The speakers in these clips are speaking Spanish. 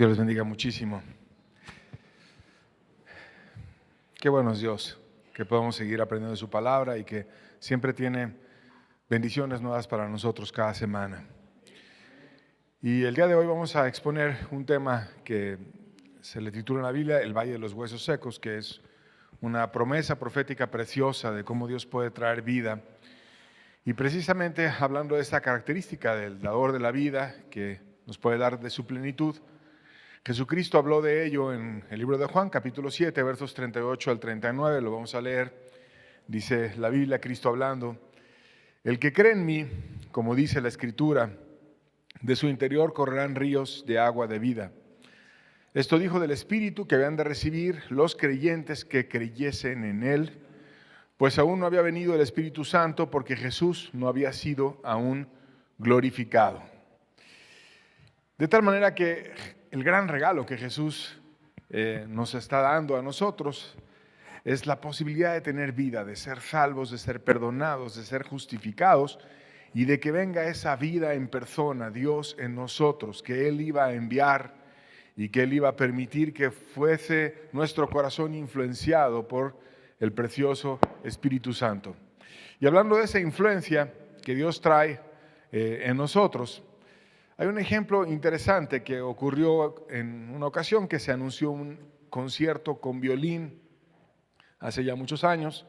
Dios les bendiga muchísimo. Qué bueno es Dios, que podamos seguir aprendiendo de su palabra y que siempre tiene bendiciones nuevas para nosotros cada semana. Y el día de hoy vamos a exponer un tema que se le titula en la Biblia El Valle de los Huesos Secos, que es una promesa profética preciosa de cómo Dios puede traer vida. Y precisamente hablando de esta característica del dador de la vida que nos puede dar de su plenitud, Jesucristo habló de ello en el libro de Juan, capítulo 7, versos 38 al 39, lo vamos a leer. Dice la Biblia, Cristo hablando: el que cree en mí, como dice la Escritura, de su interior correrán ríos de agua de vida. Esto dijo del Espíritu que habían de recibir los creyentes que creyesen en Él, pues aún no había venido el Espíritu Santo porque Jesús no había sido aún glorificado. De tal manera que el gran regalo que Jesús nos está dando a nosotros es la posibilidad de tener vida, de ser salvos, de ser perdonados, de ser justificados y de que venga esa vida en persona, Dios en nosotros, que Él iba a enviar y que Él iba a permitir que fuese nuestro corazón influenciado por el precioso Espíritu Santo. Y hablando de esa influencia que Dios trae en nosotros, hay un ejemplo interesante que ocurrió en una ocasión que se anunció un concierto con violín hace ya muchos años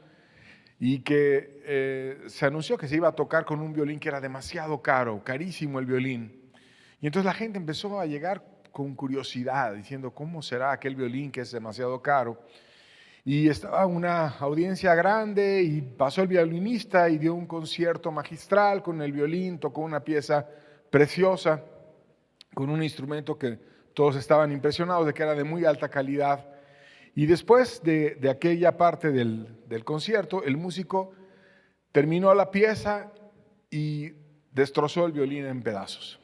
y que se anunció que se iba a tocar con un violín que era demasiado caro, carísimo el violín. Y entonces la gente empezó a llegar con curiosidad, diciendo, ¿cómo será aquel violín que es demasiado caro? Y estaba una audiencia grande y pasó el violinista y dio un concierto magistral con el violín, tocó una pieza preciosa, con un instrumento que todos estaban impresionados de que era de muy alta calidad. Y después de aquella parte del concierto, el músico terminó la pieza y destrozó el violín en pedazos.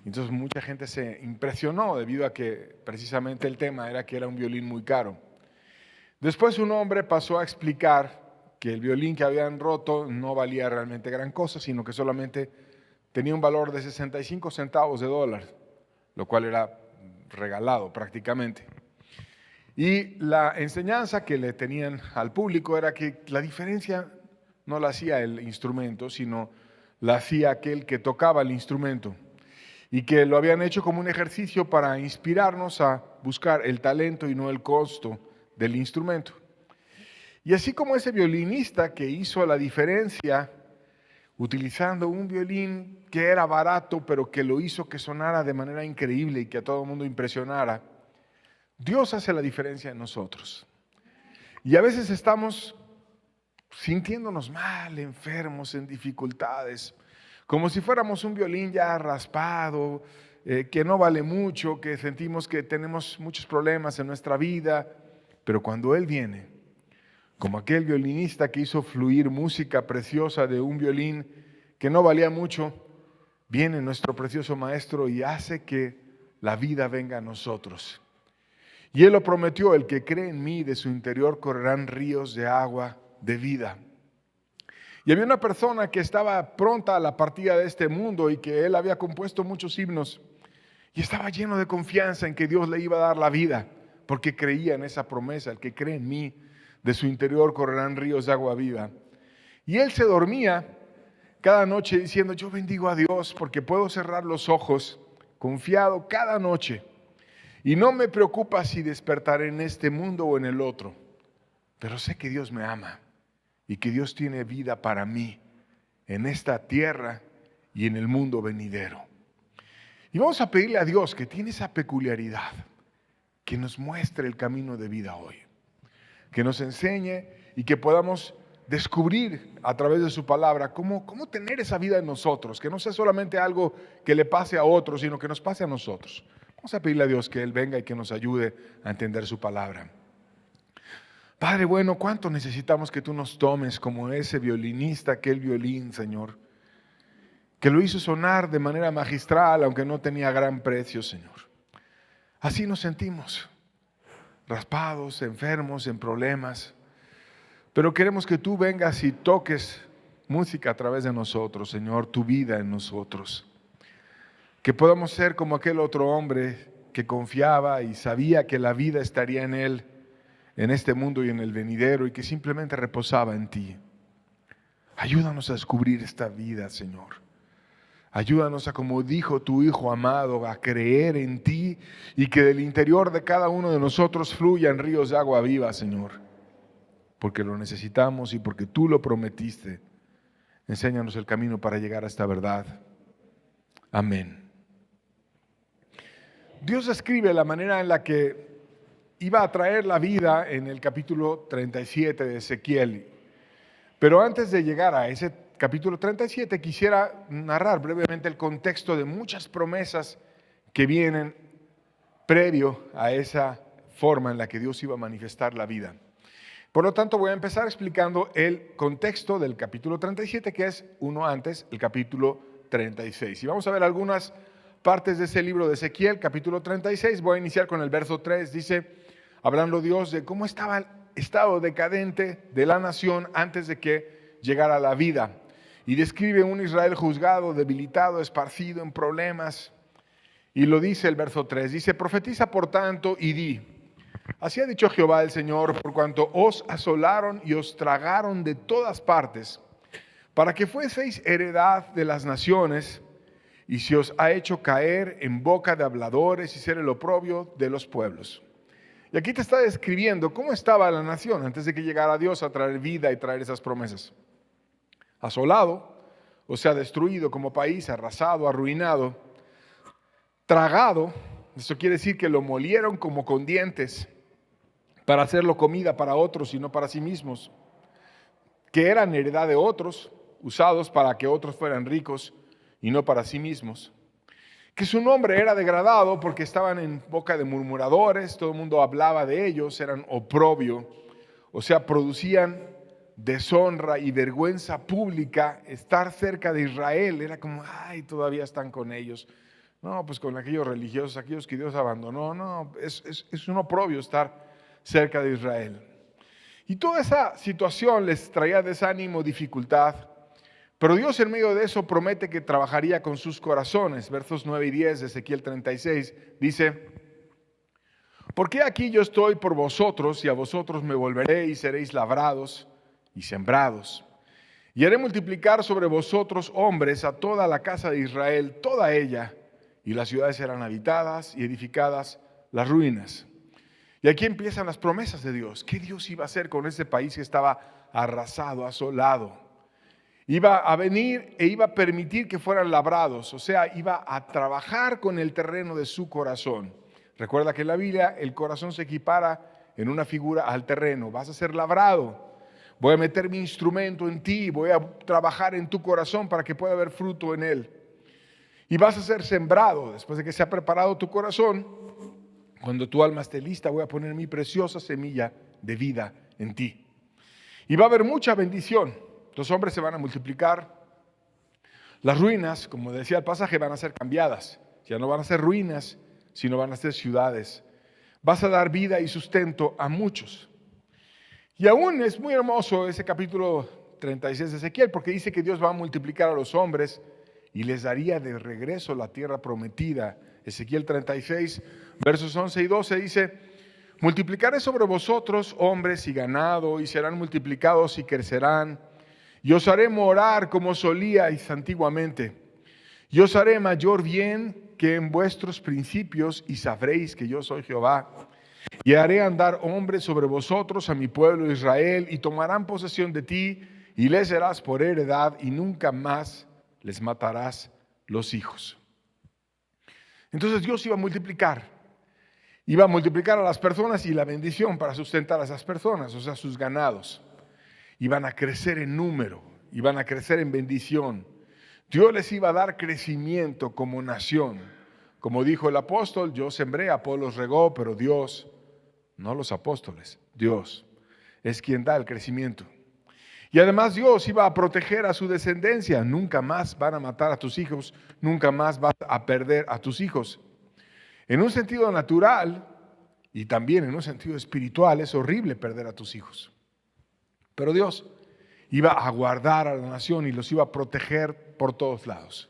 Entonces mucha gente se impresionó debido a que precisamente el tema era que era un violín muy caro. Después un hombre pasó a explicar que el violín que habían roto no valía realmente gran cosa, sino que solamente tenía un valor de 65 centavos de dólar, lo cual era regalado prácticamente. Y la enseñanza que le tenían al público era que la diferencia no la hacía el instrumento, sino la hacía aquel que tocaba el instrumento. Y que lo habían hecho como un ejercicio para inspirarnos a buscar el talento y no el costo del instrumento. Y así como ese violinista que hizo la diferencia utilizando un violín que era barato, pero que lo hizo que sonara de manera increíble y que a todo el mundo impresionara, Dios hace la diferencia en nosotros. Y a veces estamos sintiéndonos mal, enfermos, en dificultades, como si fuéramos un violín ya raspado, que no vale mucho, que sentimos que tenemos muchos problemas en nuestra vida, pero cuando Él viene, como aquel violinista que hizo fluir música preciosa de un violín que no valía mucho, viene nuestro precioso Maestro y hace que la vida venga a nosotros. Y Él lo prometió: el que cree en mí, de su interior correrán ríos de agua de vida. Y había una persona que estaba pronta a la partida de este mundo y que él había compuesto muchos himnos y estaba lleno de confianza en que Dios le iba a dar la vida, porque creía en esa promesa: el que cree en mí, de su interior correrán ríos de agua viva. Y él se dormía cada noche diciendo: yo bendigo a Dios porque puedo cerrar los ojos confiado cada noche y no me preocupa si despertaré en este mundo o en el otro, pero sé que Dios me ama y que Dios tiene vida para mí en esta tierra y en el mundo venidero. Y vamos a pedirle a Dios, que tiene esa peculiaridad, que nos muestre el camino de vida hoy, que nos enseñe y que podamos descubrir a través de su palabra cómo tener esa vida en nosotros, que no sea solamente algo que le pase a otros, sino que nos pase a nosotros. Vamos a pedirle a Dios que Él venga y que nos ayude a entender su palabra. Padre bueno, cuánto necesitamos que tú nos tomes como ese violinista, aquel violín, Señor, que lo hizo sonar de manera magistral, aunque no tenía gran precio, Señor. Así nos sentimos, raspados, enfermos, en problemas, pero queremos que tú vengas y toques música a través de nosotros, Señor, tu vida en nosotros. Que podamos ser como aquel otro hombre que confiaba y sabía que la vida estaría en Él, en este mundo y en el venidero, y que simplemente reposaba en ti. Ayúdanos a descubrir esta vida, Señor. Ayúdanos a, como dijo tu Hijo amado, a creer en ti y que del interior de cada uno de nosotros fluyan ríos de agua viva, Señor. Porque lo necesitamos y porque tú lo prometiste. Enséñanos el camino para llegar a esta verdad. Amén. Dios describe la manera en la que iba a traer la vida en el capítulo 37 de Ezequiel. Pero antes de llegar a ese capítulo 37, quisiera narrar brevemente el contexto de muchas promesas que vienen previo a esa forma en la que Dios iba a manifestar la vida. Por lo tanto, voy a empezar explicando el contexto del capítulo 37, que es uno antes, el capítulo 36. Y vamos a ver algunas partes de ese libro de Ezequiel, capítulo 36. Voy a iniciar con el verso 3. Dice, hablando Dios de cómo estaba el estado decadente de la nación antes de que llegara la vida. Y describe un Israel juzgado, debilitado, esparcido en problemas. Y lo dice el verso 3. Dice, profetiza por tanto y di. Así ha dicho Jehová el Señor, por cuanto os asolaron y os tragaron de todas partes, para que fueseis heredad de las naciones, y se os ha hecho caer en boca de habladores y ser el oprobio de los pueblos. Y aquí te está describiendo cómo estaba la nación antes de que llegara Dios a traer vida y traer esas promesas. Asolado, o sea, destruido como país, arrasado, arruinado, tragado, esto quiere decir que lo molieron como con dientes para hacerlo comida para otros y no para sí mismos, que eran heredad de otros, usados para que otros fueran ricos y no para sí mismos, que su nombre era degradado porque estaban en boca de murmuradores, todo el mundo hablaba de ellos, eran oprobio, o sea, producían deshonra y vergüenza pública. Estar cerca de Israel era como, ay, todavía están con ellos. No, pues con aquellos religiosos, aquellos que Dios abandonó. No, es un oprobio estar cerca de Israel. Y toda esa situación les traía desánimo, dificultad. Pero Dios en medio de eso promete que trabajaría con sus corazones. Versos 9 y 10 de Ezequiel 36 dice, porque aquí yo estoy por vosotros y a vosotros me volveré y seréis labrados y sembrados. Y haré multiplicar sobre vosotros hombres a toda la casa de Israel, toda ella, y las ciudades serán habitadas y edificadas las ruinas. Y aquí empiezan las promesas de Dios. ¿Qué Dios iba a hacer con ese país que estaba arrasado, asolado? Iba a venir e iba a permitir que fueran labrados, o sea, iba a trabajar con el terreno de su corazón. Recuerda que en la Biblia el corazón se equipara en una figura al terreno. Vas a ser labrado. Voy a meter mi instrumento en ti, voy a trabajar en tu corazón para que pueda haber fruto en él. Y vas a ser sembrado. Después de que se ha preparado tu corazón, cuando tu alma esté lista, voy a poner mi preciosa semilla de vida en ti. Y va a haber mucha bendición. Los hombres se van a multiplicar. Las ruinas, como decía el pasaje, van a ser cambiadas. Ya no van a ser ruinas, sino van a ser ciudades. Vas a dar vida y sustento a muchos. Y aún es muy hermoso ese capítulo 36 de Ezequiel, porque dice que Dios va a multiplicar a los hombres y les daría de regreso la tierra prometida. Ezequiel 36, versos 11 y 12 dice, multiplicaré sobre vosotros hombres y ganado, y serán multiplicados y crecerán, y os haré morar como solíais antiguamente, y os haré mayor bien que en vuestros principios, y sabréis que yo soy Jehová. Y haré andar hombres sobre vosotros, a mi pueblo Israel, y tomarán posesión de ti, y les serás por heredad, y nunca más les matarás los hijos. Entonces Dios iba a multiplicar a las personas y la bendición para sustentar a esas personas, o sea, sus ganados. Iban a crecer en número, iban a crecer en bendición. Dios les iba a dar crecimiento como nación. Como dijo el apóstol, yo sembré, Apolos regó, pero Dios, no los apóstoles, Dios es quien da el crecimiento. Y además Dios iba a proteger a su descendencia. Nunca más van a matar a tus hijos, nunca más vas a perder a tus hijos. En un sentido natural y también en un sentido espiritual es horrible perder a tus hijos. Pero Dios iba a guardar a la nación y los iba a proteger por todos lados.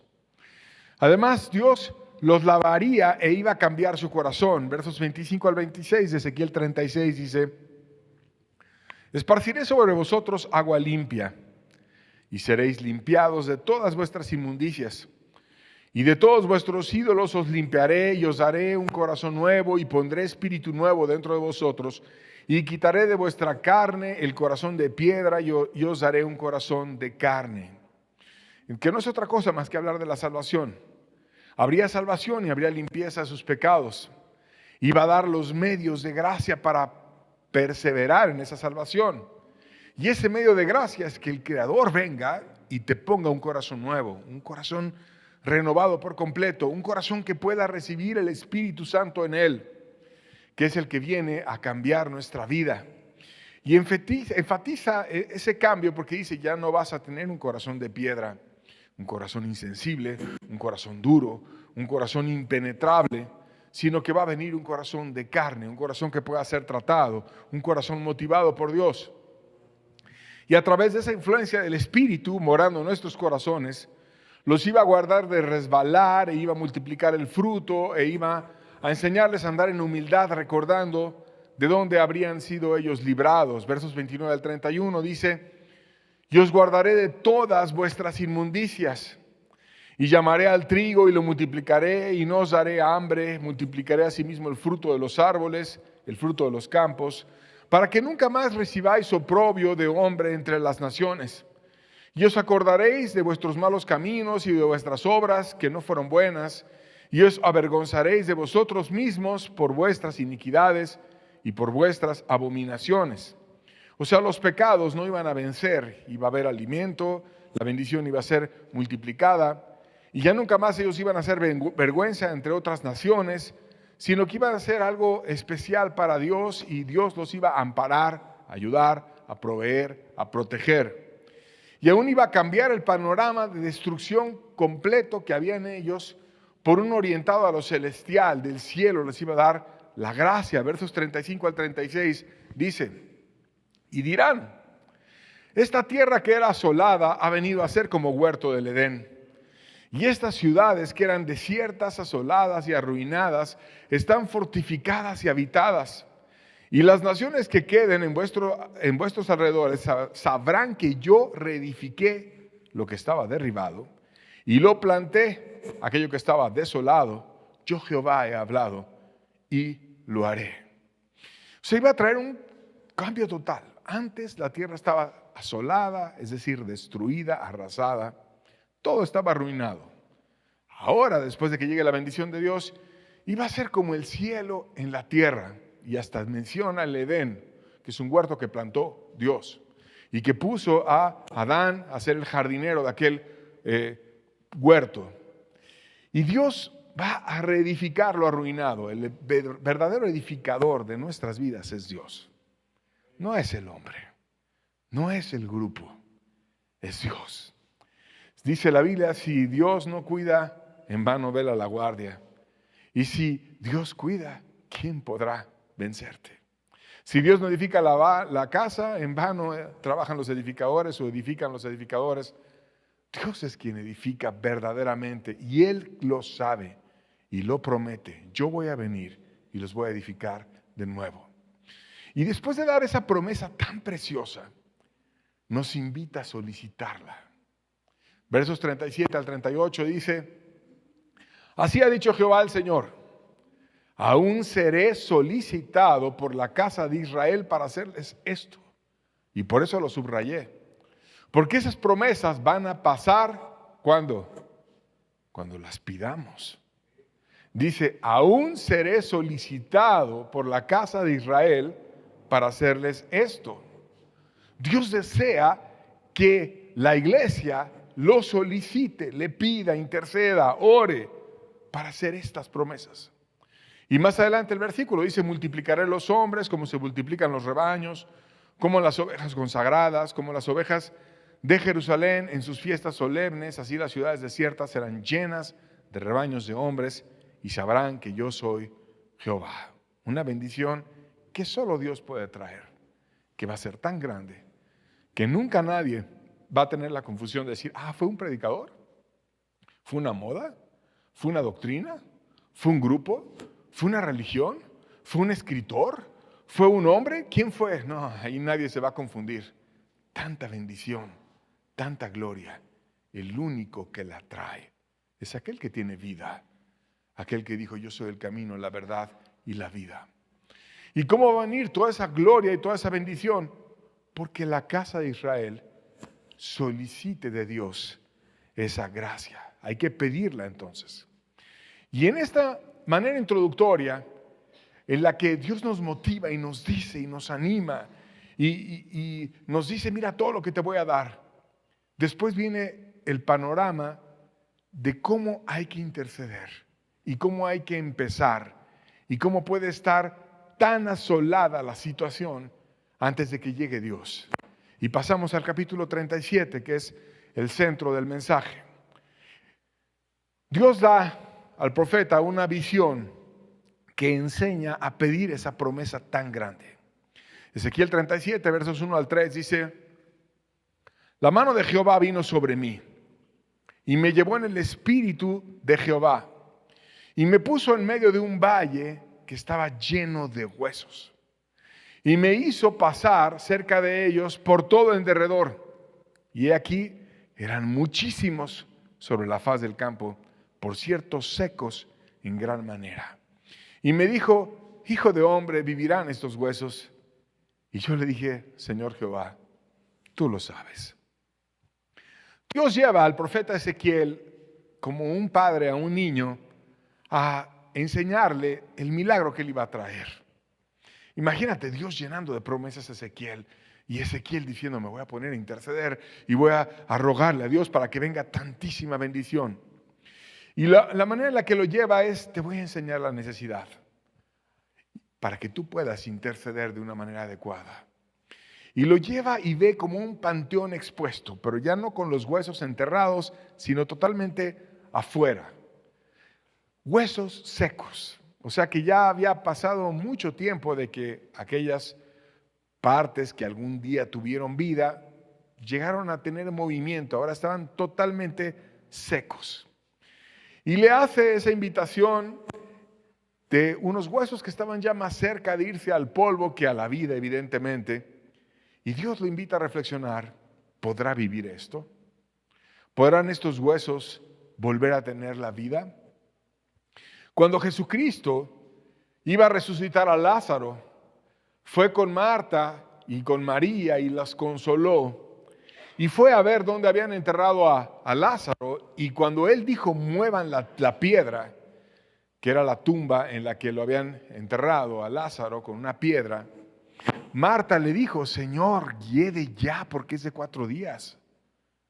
Además, Dios los lavaría e iba a cambiar su corazón. Versos 25 al 26 de Ezequiel 36 dice: esparciré sobre vosotros agua limpia, y seréis limpiados de todas vuestras inmundicias. Y de todos vuestros ídolos os limpiaré, y os daré un corazón nuevo, y pondré espíritu nuevo dentro de vosotros, y quitaré de vuestra carne el corazón de piedra, y os daré un corazón de carne. Que no es otra cosa más que hablar de la salvación. Habría salvación y habría limpieza de sus pecados. Iba a dar los medios de gracia para perseverar en esa salvación. Y ese medio de gracia es que el Creador venga y te ponga un corazón nuevo, un corazón renovado por completo, un corazón que pueda recibir el Espíritu Santo en él, que es el que viene a cambiar nuestra vida. Y enfatiza ese cambio porque dice: ya no vas a tener un corazón de piedra, un corazón insensible, un corazón duro, un corazón impenetrable, sino que va a venir un corazón de carne, un corazón que pueda ser tratado, un corazón motivado por Dios. Y a través de esa influencia del Espíritu morando en nuestros corazones, los iba a guardar de resbalar, e iba a multiplicar el fruto, e iba a enseñarles a andar en humildad, recordando de dónde habrían sido ellos librados. Versos 29 al 31 dice: y os guardaré de todas vuestras inmundicias, y llamaré al trigo y lo multiplicaré, y no os daré hambre, multiplicaré asimismo el fruto de los árboles, el fruto de los campos, para que nunca más recibáis oprobio de hombre entre las naciones. Y os acordaréis de vuestros malos caminos y de vuestras obras que no fueron buenas, y os avergonzaréis de vosotros mismos por vuestras iniquidades y por vuestras abominaciones. O sea, los pecados no iban a vencer, iba a haber alimento, la bendición iba a ser multiplicada, y ya nunca más ellos iban a hacer vergüenza entre otras naciones, sino que iban a ser algo especial para Dios, y Dios los iba a amparar, a ayudar, a proveer, a proteger. Y aún iba a cambiar el panorama de destrucción completo que había en ellos por un orientado a lo celestial, del cielo. Les iba a dar la gracia. Versos 35 al 36 dice: y dirán: esta tierra que era asolada ha venido a ser como huerto del Edén. Y estas ciudades que eran desiertas, asoladas y arruinadas, están fortificadas y habitadas. Y las naciones que queden en vuestros alrededores sabrán que yo reedifiqué lo que estaba derribado y lo planté, aquello que estaba desolado. Yo Jehová he hablado y lo haré. Se iba a traer un cambio total. Antes la tierra estaba asolada, es decir, destruida, arrasada. Todo estaba arruinado. Ahora, después de que llegue la bendición de Dios, iba a ser como el cielo en la tierra. Y hasta menciona el Edén, que es un huerto que plantó Dios y que puso a Adán a ser el jardinero de aquel huerto. Y Dios va a reedificar lo arruinado. El verdadero edificador de nuestras vidas es Dios. No es el hombre, no es el grupo, es Dios. Dice la Biblia: si Dios no cuida, en vano vela la guardia. Y si Dios cuida, ¿quién podrá vencerte? Si Dios no edifica la casa, en vano trabajan los edificadores o edifican los edificadores. Dios es quien edifica verdaderamente, y Él lo sabe y lo promete: yo voy a venir y los voy a edificar de nuevo. Y después de dar esa promesa tan preciosa, nos invita a solicitarla. Versos 37 al 38 dice: así ha dicho Jehová el Señor: aún seré solicitado por la casa de Israel para hacerles esto. Y por eso lo subrayé. Porque esas promesas van a pasar, ¿cuándo? Cuando las pidamos. Dice: aún seré solicitado por la casa de Israel para hacerles esto. Dios desea que la iglesia lo solicite, le pida, interceda, ore para hacer estas promesas. Y más adelante el versículo dice: multiplicaré los hombres como se multiplican los rebaños, como las ovejas consagradas, como las ovejas de Jerusalén en sus fiestas solemnes. Así las ciudades desiertas serán llenas de rebaños de hombres, y sabrán que yo soy Jehová. Una bendición que solo Dios puede traer, que va a ser tan grande que nunca nadie va a tener la confusión de decir: fue un predicador, fue una moda, ¿Fue una doctrina? ¿Fue un grupo? ¿Fue una religión? ¿Fue un escritor? ¿Fue un hombre? ¿Quién fue? No, ahí nadie se va a confundir. Tanta bendición, tanta gloria. El único que la trae es aquel que tiene vida. Aquel que dijo, yo soy el camino, la verdad y la vida. ¿Y cómo va a venir toda esa gloria y toda esa bendición? Porque la casa de Israel solicite de Dios esa gracia. Hay que pedirla entonces. Y en esta manera introductoria, en la que Dios nos motiva y nos dice y nos anima y nos dice, mira todo lo que te voy a dar. Después viene el panorama de cómo hay que interceder y cómo hay que empezar y cómo puede estar tan asolada la situación antes de que llegue Dios. Y pasamos al capítulo 37, que es el centro del mensaje. Dios da al profeta una visión que enseña a pedir esa promesa tan grande. Ezequiel 37, versos 1 al 3 dice, la mano de Jehová vino sobre mí y me llevó en el espíritu de Jehová y me puso en medio de un valle que estaba lleno de huesos y me hizo pasar cerca de ellos por todo en derredor. Y he aquí, eran muchísimos sobre la faz del campo, por cierto secos en gran manera. Y me dijo, hijo de hombre, ¿vivirán estos huesos? Y yo le dije, Señor Jehová, tú lo sabes. Dios lleva al profeta Ezequiel como un padre a un niño a enseñarle el milagro que él iba a traer. Imagínate Dios llenando de promesas a Ezequiel y Ezequiel diciendo, me voy a poner a interceder y voy a rogarle a Dios para que venga tantísima bendición. Y la manera en la que lo lleva es, te voy a enseñar la necesidad para que tú puedas interceder de una manera adecuada. Y lo lleva y ve como un panteón expuesto, pero ya no con los huesos enterrados, sino totalmente afuera. Huesos secos. O sea que ya había pasado mucho tiempo de que aquellas partes que algún día tuvieron vida, llegaron a tener movimiento, ahora estaban totalmente secos. Y le hace esa invitación de unos huesos que estaban ya más cerca de irse al polvo que a la vida, evidentemente. Y Dios lo invita a reflexionar, ¿podrá vivir esto? ¿Podrán estos huesos volver a tener la vida? Cuando Jesucristo iba a resucitar a Lázaro, fue con Marta y con María y las consoló. Y fue a ver dónde habían enterrado a Lázaro. Y cuando él dijo, muevan la piedra, que era la tumba en la que lo habían enterrado a Lázaro con una piedra, Marta le dijo, Señor, hiede ya porque es de 4 días.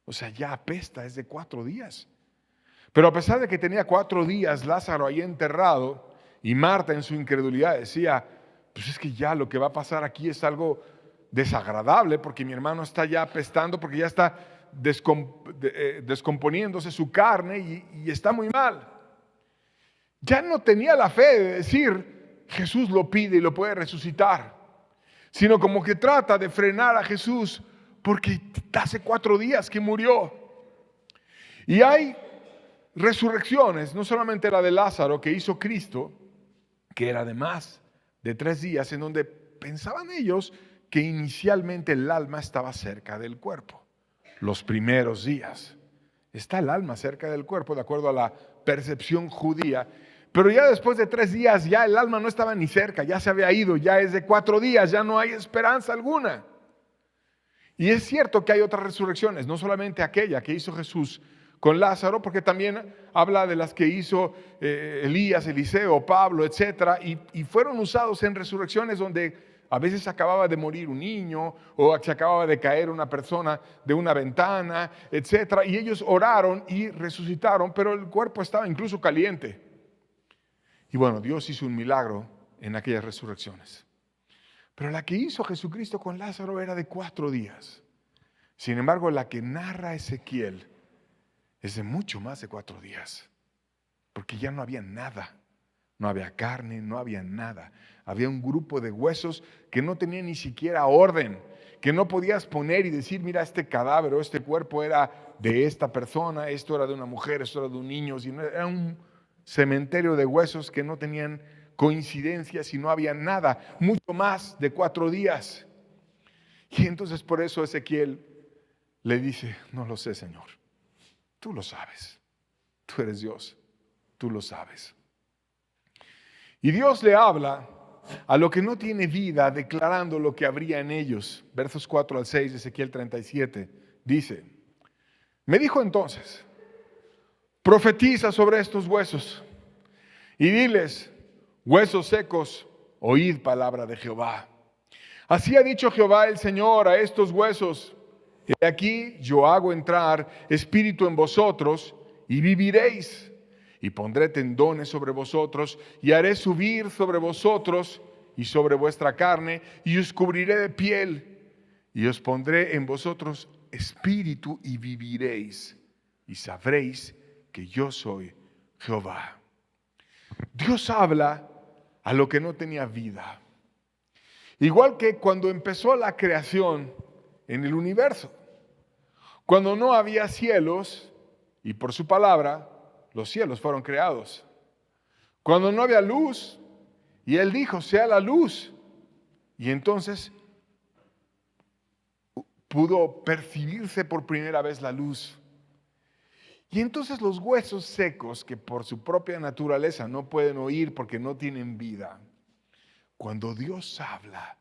O sea, ya apesta, es de 4 días. Pero a pesar de que tenía 4 días Lázaro ahí enterrado, y Marta en su incredulidad decía, pues es que ya lo que va a pasar aquí es algo desagradable porque mi hermano está ya apestando, porque ya está descomponiéndose su carne y está muy mal. Ya no tenía la fe de decir, Jesús lo pide y lo puede resucitar, sino como que trata de frenar a Jesús porque hace 4 días que murió. Y hay resurrecciones, no solamente la de Lázaro que hizo Cristo, que era de más de 3 días, en donde pensaban ellos que inicialmente el alma estaba cerca del cuerpo. Los primeros días está el alma cerca del cuerpo, de acuerdo a la percepción judía. Pero ya después de 3 días, ya el alma no estaba ni cerca, ya se había ido, ya es de 4 días, ya no hay esperanza alguna. Y es cierto que hay otras resurrecciones, no solamente aquella que hizo Jesús con Lázaro, porque también habla de las que hizo Elías, Eliseo, Pablo, etc. Y fueron usados en resurrecciones donde a veces acababa de morir un niño o se acababa de caer una persona de una ventana, etc. Y ellos oraron y resucitaron, pero el cuerpo estaba incluso caliente. Y bueno, Dios hizo un milagro en aquellas resurrecciones. Pero la que hizo Jesucristo con Lázaro era de 4 días. Sin embargo, la que narra Ezequiel es de mucho más de 4 días. Porque ya no había nada. No había carne, no había nada. Había un grupo de huesos que no tenía ni siquiera orden. Que no podías poner y decir, mira, este cadáver o este cuerpo era de esta persona, esto era de una mujer, esto era de un niño. Sino era un cementerio de huesos que no tenían coincidencias y no había nada, mucho más de 4 días. Y entonces por eso Ezequiel le dice, no lo sé, Señor, tú lo sabes, tú eres Dios, tú lo sabes. Y Dios le habla a lo que no tiene vida, declarando lo que habría en ellos. Versos 4 al 6 de Ezequiel 37 dice, me dijo entonces, profetiza sobre estos huesos y diles, huesos secos, oíd palabra de Jehová. Así ha dicho Jehová el Señor a estos huesos, he aquí yo hago entrar espíritu en vosotros y viviréis. Y pondré tendones sobre vosotros y haré subir sobre vosotros y sobre vuestra carne y os cubriré de piel y os pondré en vosotros espíritu y viviréis y sabréis que yo soy Jehová. Dios habla a lo que no tenía vida. Igual que cuando empezó la creación en el universo. Cuando no había cielos y por su palabra los cielos fueron creados. Cuando no había luz y Él dijo, sea la luz. Y entonces pudo percibirse por primera vez la luz. Y entonces los huesos secos, que por su propia naturaleza no pueden oír porque no tienen vida, cuando Dios habla,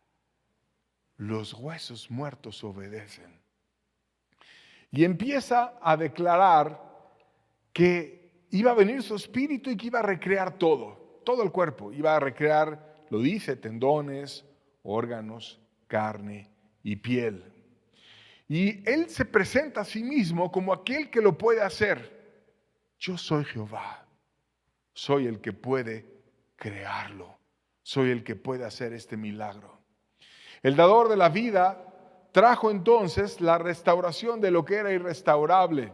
los huesos muertos obedecen. Y empieza a declarar que iba a venir su espíritu y que iba a recrear todo el cuerpo. Iba a recrear, lo dice, tendones, órganos, carne y piel. Y Él se presenta a sí mismo como aquel que lo puede hacer. Yo soy Jehová, soy el que puede crearlo, soy el que puede hacer este milagro. El dador de la vida trajo entonces la restauración de lo que era irrestaurable.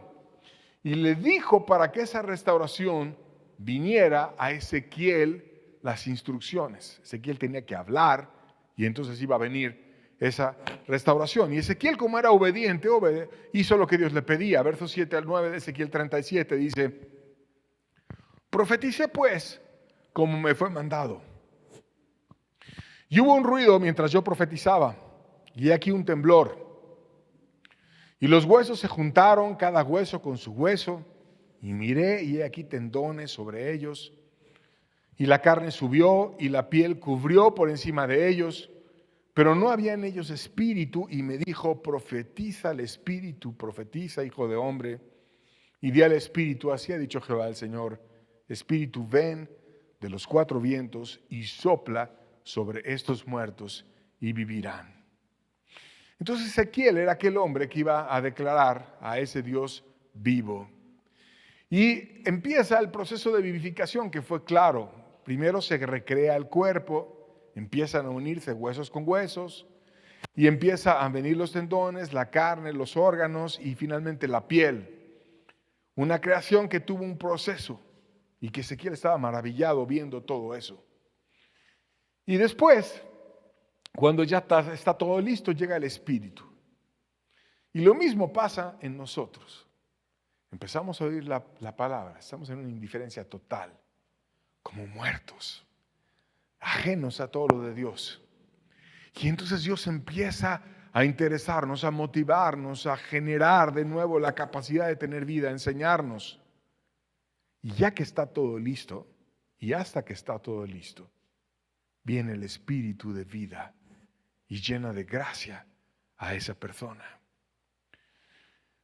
Y le dijo para que esa restauración viniera a Ezequiel las instrucciones. Ezequiel tenía que hablar y entonces iba a venir esa restauración. Y Ezequiel, como era obediente, hizo lo que Dios le pedía. Versos 7 al 9 de Ezequiel 37 dice, profeticé pues como me fue mandado. Y hubo un ruido mientras yo profetizaba, y aquí un temblor. Y los huesos se juntaron, cada hueso con su hueso, y miré, y he aquí tendones sobre ellos. Y la carne subió, y la piel cubrió por encima de ellos, pero no había en ellos espíritu, y me dijo, profetiza al espíritu, profetiza, hijo de hombre, y di al espíritu, así ha dicho Jehová el Señor, espíritu, ven de los 4 vientos, y sopla sobre estos muertos, y vivirán. Entonces Ezequiel era aquel hombre que iba a declarar a ese Dios vivo. Y empieza el proceso de vivificación que fue claro. Primero se recrea el cuerpo, empiezan a unirse huesos con huesos y empieza a venir los tendones, la carne, los órganos y finalmente la piel. Una creación que tuvo un proceso y que Ezequiel estaba maravillado viendo todo eso. Y después, cuando ya está todo listo, llega el Espíritu. Y lo mismo pasa en nosotros. Empezamos a oír la palabra, estamos en una indiferencia total, como muertos, ajenos a todo lo de Dios. Y entonces Dios empieza a interesarnos, a motivarnos, a generar de nuevo la capacidad de tener vida, a enseñarnos. Y ya que está todo listo, y hasta que está todo listo, viene el Espíritu de vida y llena de gracia a esa persona.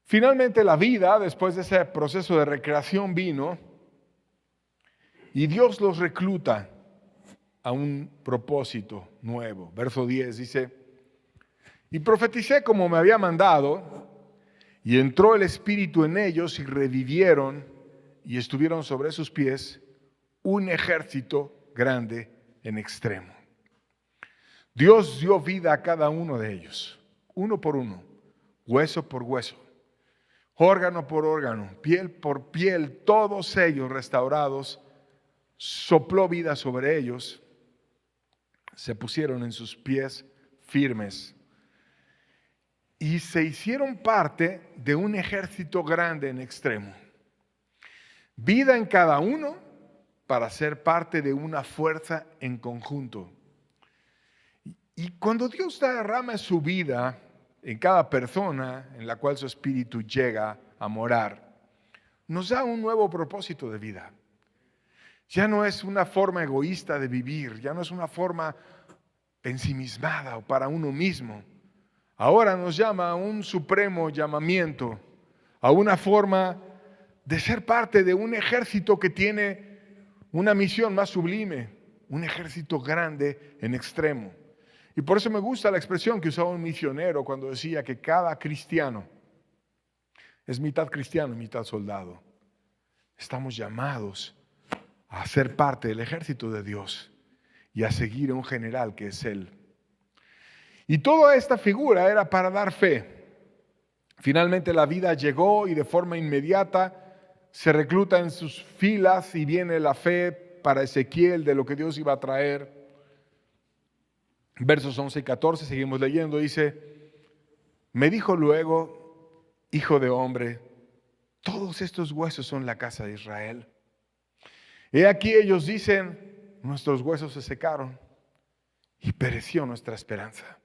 Finalmente la vida, después de ese proceso de recreación, vino y Dios los recluta a un propósito nuevo. Verso 10 dice, y profeticé como me había mandado, y entró el Espíritu en ellos y revivieron y estuvieron sobre sus pies un ejército grande en extremo. Dios dio vida a cada uno de ellos, uno por uno, hueso por hueso, órgano por órgano, piel por piel, todos ellos restaurados, sopló vida sobre ellos, se pusieron en sus pies firmes y se hicieron parte de un ejército grande en extremo. Vida en cada uno para ser parte de una fuerza en conjunto. Y cuando Dios derrama su vida en cada persona en la cual su espíritu llega a morar, nos da un nuevo propósito de vida. Ya no es una forma egoísta de vivir, ya no es una forma ensimismada o para uno mismo. Ahora nos llama a un supremo llamamiento, a una forma de ser parte de un ejército que tiene una misión más sublime, un ejército grande en extremo. Y por eso me gusta la expresión que usaba un misionero cuando decía que cada cristiano es mitad cristiano y mitad soldado. Estamos llamados a ser parte del ejército de Dios y a seguir a un general que es Él. Y toda esta figura era para dar fe. Finalmente la vida llegó y de forma inmediata se recluta en sus filas y viene la fe para Ezequiel de lo que Dios iba a traer. Versos 11 y 14, seguimos leyendo, dice: me dijo luego, hijo de hombre, todos estos huesos son la casa de Israel. He aquí ellos dicen, nuestros huesos se secaron y pereció nuestra esperanza.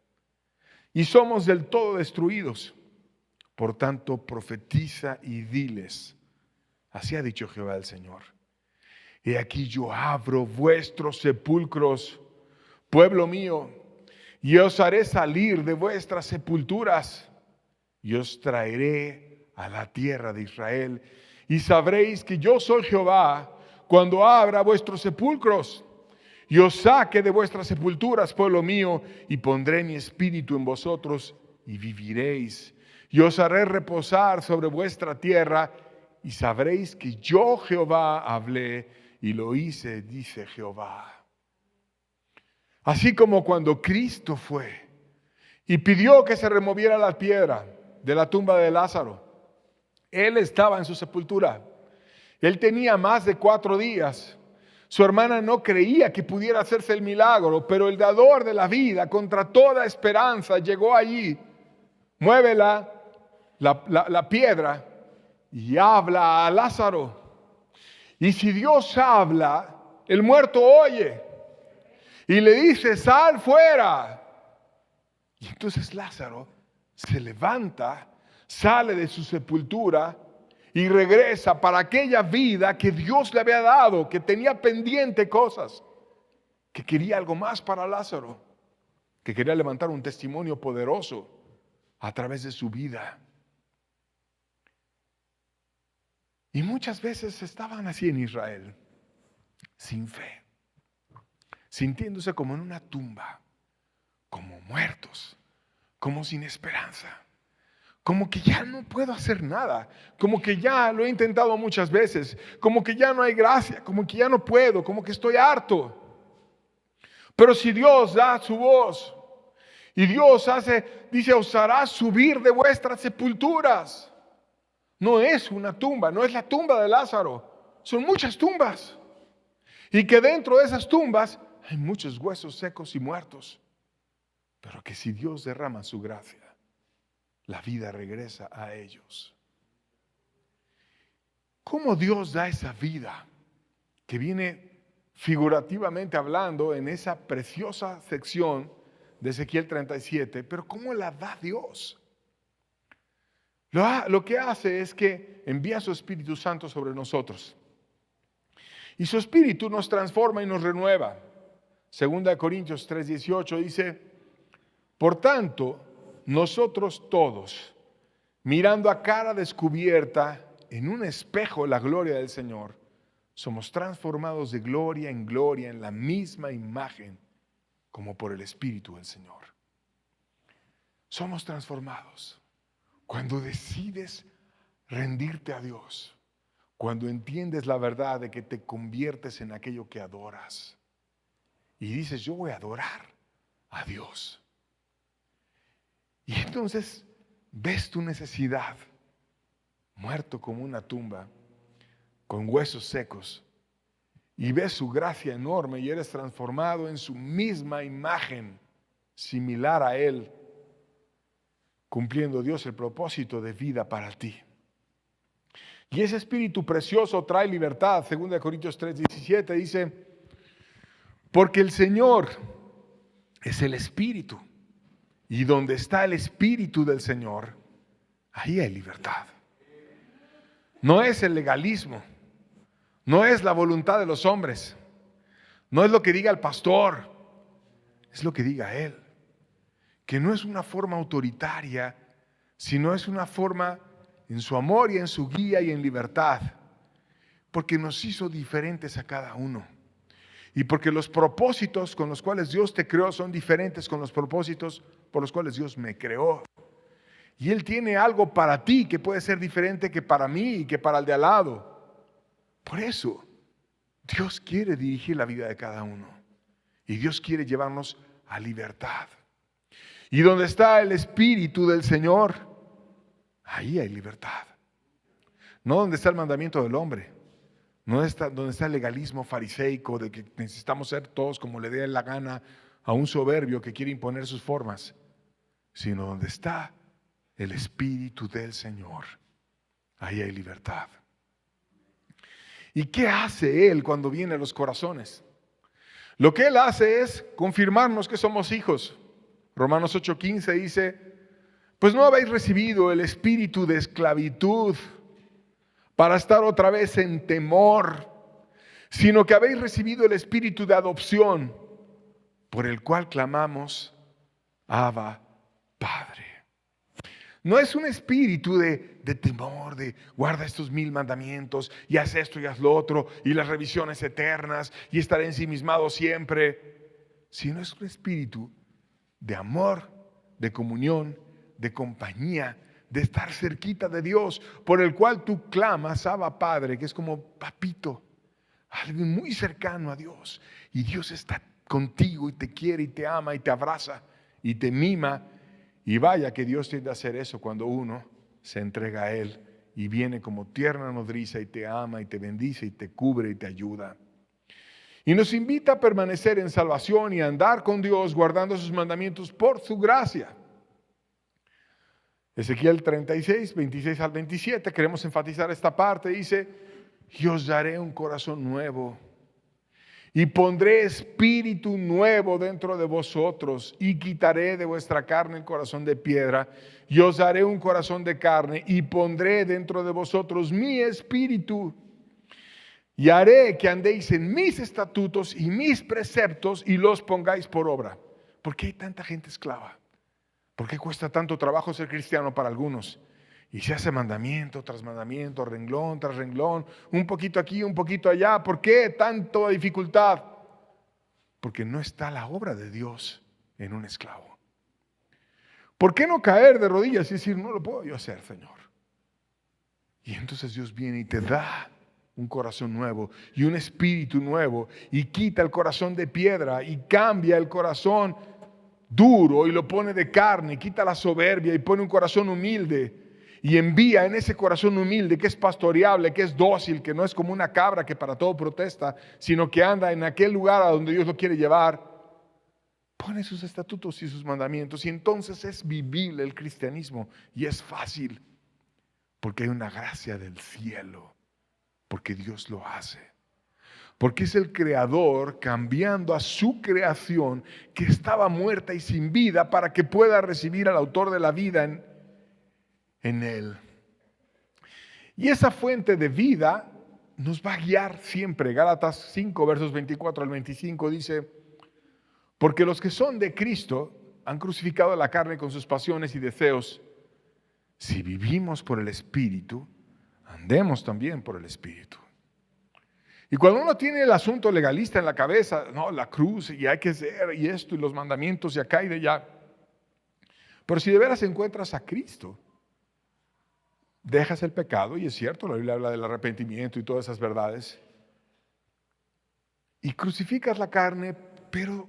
Y somos del todo destruidos. Por tanto, profetiza y diles, así ha dicho Jehová el Señor: he aquí yo abro vuestros sepulcros, pueblo mío, y os haré salir de vuestras sepulturas, y os traeré a la tierra de Israel, y sabréis que yo soy Jehová, cuando abra vuestros sepulcros, y os saque de vuestras sepulturas, pueblo mío, y pondré mi espíritu en vosotros, y viviréis, y os haré reposar sobre vuestra tierra, y sabréis que yo Jehová hablé, y lo hice, dice Jehová. Así como cuando Cristo fue y pidió que se removiera la piedra de la tumba de Lázaro, Él estaba en su sepultura. Él tenía más de 4 días. Su hermana no creía que pudiera hacerse el milagro, pero el dador de la vida, contra toda esperanza, llegó allí, mueve la piedra y habla a Lázaro. Y si Dios habla, el muerto oye y le dice, sal fuera. Y entonces Lázaro se levanta, sale de su sepultura y regresa para aquella vida que Dios le había dado, que tenía pendiente cosas, que quería algo más para Lázaro, que quería levantar un testimonio poderoso a través de su vida. Y muchas veces estaban así en Israel, sin fe, sintiéndose como en una tumba, como muertos, como sin esperanza, como que ya no puedo hacer nada, como que ya lo he intentado muchas veces, como que ya no hay gracia, como que ya no puedo, como que estoy harto. Pero si Dios da su voz y Dios dice, os hará subir de vuestras sepulturas. No es una tumba, no es la tumba de Lázaro, son muchas tumbas. Y que dentro de esas tumbas hay muchos huesos secos y muertos. Pero que si Dios derrama su gracia, la vida regresa a ellos. ¿Cómo Dios da esa vida que viene figurativamente hablando en esa preciosa sección de Ezequiel 37? Pero ¿cómo la da Dios? Lo que hace es que envía su Espíritu Santo sobre nosotros. Y su Espíritu nos transforma y nos renueva. 2 Corintios 3:18 dice, por tanto, nosotros todos, mirando a cara descubierta en un espejo la gloria del Señor, somos transformados de gloria en la misma imagen como por el Espíritu del Señor. Somos transformados cuando decides rendirte a Dios, cuando entiendes la verdad de que te conviertes en aquello que adoras y dices, yo voy a adorar a Dios. Y entonces ves tu necesidad, muerto como una tumba, con huesos secos, y ves su gracia enorme y eres transformado en su misma imagen, similar a Él, cumpliendo Dios el propósito de vida para ti. Y ese espíritu precioso trae libertad. 2 Corintios 3:17 dice, porque el Señor es el espíritu. Y donde está el espíritu del Señor, ahí hay libertad. No es el legalismo, no es la voluntad de los hombres, no es lo que diga el pastor, es lo que diga Él. Que no es una forma autoritaria, sino es una forma en su amor y en su guía y en libertad, porque nos hizo diferentes a cada uno. Y porque los propósitos con los cuales Dios te creó son diferentes con los propósitos por los cuales Dios me creó. Y Él tiene algo para ti que puede ser diferente que para mí y que para el de al lado. Por eso, Dios quiere dirigir la vida de cada uno. Y Dios quiere llevarnos a libertad. Y donde está el Espíritu del Señor, ahí hay libertad. No donde está el mandamiento del hombre. No está donde está el legalismo fariseico de que necesitamos ser todos como le dé la gana a un soberbio que quiere imponer sus formas. Sino donde está el Espíritu del Señor, ahí hay libertad. ¿Y qué hace Él cuando viene a los corazones? Lo que Él hace es confirmarnos que somos hijos. Romanos 8:15 dice, pues no habéis recibido el espíritu de esclavitud para estar otra vez en temor, sino que habéis recibido el espíritu de adopción, por el cual clamamos, Abba, Padre. No es un espíritu de temor, de guarda estos 1000 mandamientos y haz esto y haz lo otro y las revisiones eternas y estaré ensimismado siempre, sino es un espíritu de amor, de comunión, de compañía, de estar cerquita de Dios, por el cual tú clamas, Abba Padre, que es como papito, alguien muy cercano a Dios. Y Dios está contigo y te quiere y te ama y te abraza y te mima. Y vaya que Dios tiende a hacer eso cuando uno se entrega a Él y viene como tierna nodriza y te ama y te bendice y te cubre y te ayuda. Y nos invita a permanecer en salvación y a andar con Dios guardando sus mandamientos por su gracia. Ezequiel 36, 26 al 27, queremos enfatizar esta parte, dice, y os daré un corazón nuevo y pondré espíritu nuevo dentro de vosotros y quitaré de vuestra carne el corazón de piedra y os daré un corazón de carne y pondré dentro de vosotros mi espíritu y haré que andéis en mis estatutos y mis preceptos y los pongáis por obra. ¿Por qué hay tanta gente esclava? ¿Por qué cuesta tanto trabajo ser cristiano para algunos? Y se hace mandamiento tras mandamiento, renglón tras renglón, un poquito aquí, un poquito allá. ¿Por qué tanta dificultad? Porque no está la obra de Dios en un esclavo. ¿Por qué no caer de rodillas y decir, no lo puedo yo hacer, Señor? Y entonces Dios viene y te da un corazón nuevo y un espíritu nuevo y quita el corazón de piedra y cambia el corazón duro y lo pone de carne, quita la soberbia y pone un corazón humilde. Y envía en ese corazón humilde que es pastoreable, que es dócil, que no es como una cabra que para todo protesta, sino que anda en aquel lugar a donde Dios lo quiere llevar. Pone sus estatutos y sus mandamientos y entonces es vivible el cristianismo y es fácil porque hay una gracia del cielo, porque Dios lo hace. Porque es el creador cambiando a su creación que estaba muerta y sin vida para que pueda recibir al autor de la vida en él. Y esa fuente de vida nos va a guiar siempre. Gálatas 5, versos 24 al 25 dice, porque los que son de Cristo han crucificado la carne con sus pasiones y deseos. Si vivimos por el Espíritu, andemos también por el Espíritu. Y cuando uno tiene el asunto legalista en la cabeza, no, la cruz y hay que hacer y esto y los mandamientos y acá y de allá. Pero si de veras encuentras a Cristo, dejas el pecado, y es cierto, la Biblia habla del arrepentimiento y todas esas verdades, y crucificas la carne, pero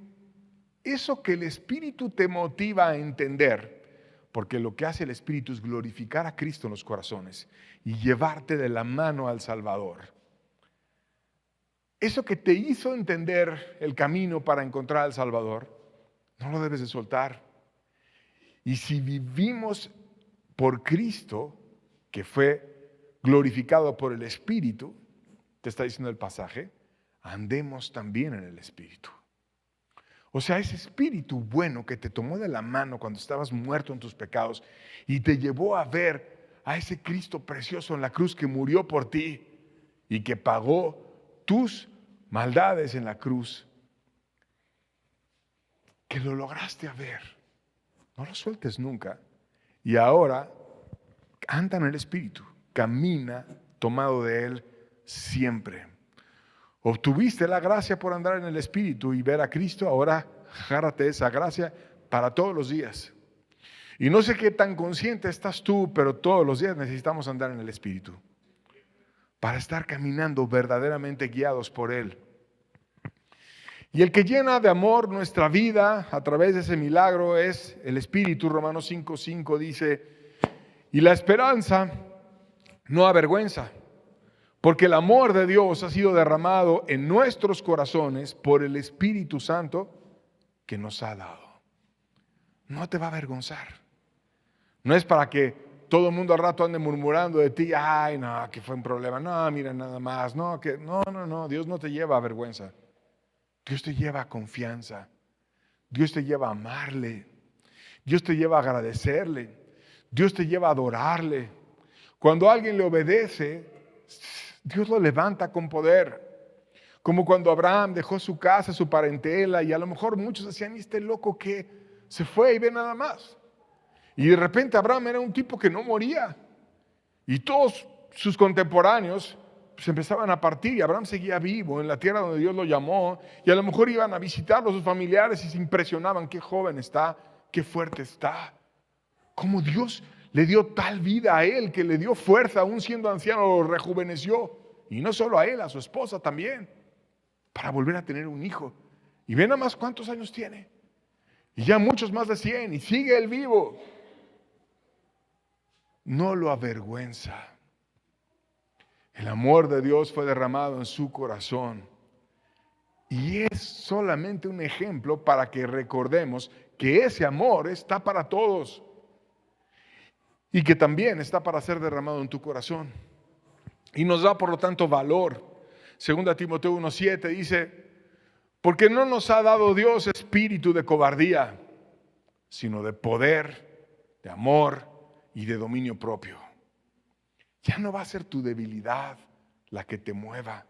eso que el Espíritu te motiva a entender, porque lo que hace el Espíritu es glorificar a Cristo en los corazones y llevarte de la mano al Salvador. Eso que te hizo entender el camino para encontrar al Salvador, no lo debes de soltar. Y si vivimos por Cristo, que fue glorificado por el Espíritu, te está diciendo el pasaje, andemos también en el Espíritu. O sea, ese Espíritu bueno que te tomó de la mano cuando estabas muerto en tus pecados y te llevó a ver a ese Cristo precioso en la cruz que murió por ti y que pagó tus maldades en la cruz, que lo lograste a ver. No lo sueltes nunca. Y ahora anda en el Espíritu, camina tomado de Él siempre. Obtuviste la gracia por andar en el Espíritu y ver a Cristo, ahora agárrate esa gracia para todos los días. Y no sé qué tan consciente estás tú, pero todos los días necesitamos andar en el Espíritu para estar caminando verdaderamente guiados por Él. Y el que llena de amor nuestra vida a través de ese milagro es el Espíritu. Romanos 5:5 dice, y la esperanza no avergüenza, porque el amor de Dios ha sido derramado en nuestros corazones por el Espíritu Santo que nos ha dado. No te va a avergonzar. No es para que todo el mundo al rato ande murmurando de ti, ay, no, que fue un problema, no, mira nada más, no, Dios no te lleva a vergüenza. Dios te lleva a confianza. Dios te lleva a amarle. Dios te lleva a agradecerle. Dios te lleva a adorarle. Cuando alguien le obedece, Dios lo levanta con poder. Como cuando Abraham dejó su casa, su parentela, y a lo mejor muchos decían, ¿y este loco qué? Se fue y ve nada más. Y de repente Abraham era un tipo que no moría. Y todos sus contemporáneos se empezaban a partir y Abraham seguía vivo en la tierra donde Dios lo llamó. Y a lo mejor iban a visitarlo sus familiares y se impresionaban, qué joven está, qué fuerte está. Cómo Dios le dio tal vida a él, que le dio fuerza, aún siendo anciano, lo rejuveneció. Y no solo a él, a su esposa también, para volver a tener un hijo. Y ven nada más cuántos años tiene. Y ya muchos más de 100, y sigue él vivo. No lo avergüenza. El amor de Dios fue derramado en su corazón. Y es solamente un ejemplo para que recordemos que ese amor está para todos. Y que también está para ser derramado en tu corazón. Y nos da por lo tanto valor. 2 Timoteo 1:7 dice, porque no nos ha dado Dios espíritu de cobardía, sino de poder, de amor y de dominio propio. Ya no va a ser tu debilidad la que te mueva.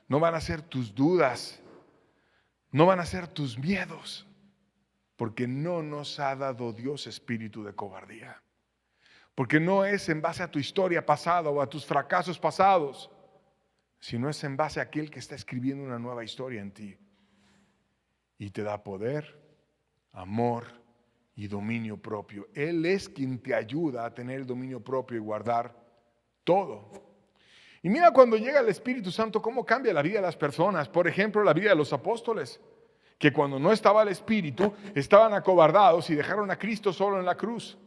No van a ser tus dudas. No van a ser tus miedos. Porque no nos ha dado Dios espíritu de cobardía. Porque no es en base a tu historia pasada o a tus fracasos pasados, sino es en base a aquel que está escribiendo una nueva historia en ti. Y te da poder, amor y dominio propio. Él es quien te ayuda a tener el dominio propio y guardar todo. Y mira cuando llega el Espíritu Santo, cómo cambia la vida de las personas. Por ejemplo, la vida de los apóstoles, que cuando no estaba el Espíritu, estaban acobardados y dejaron a Cristo solo en la cruz.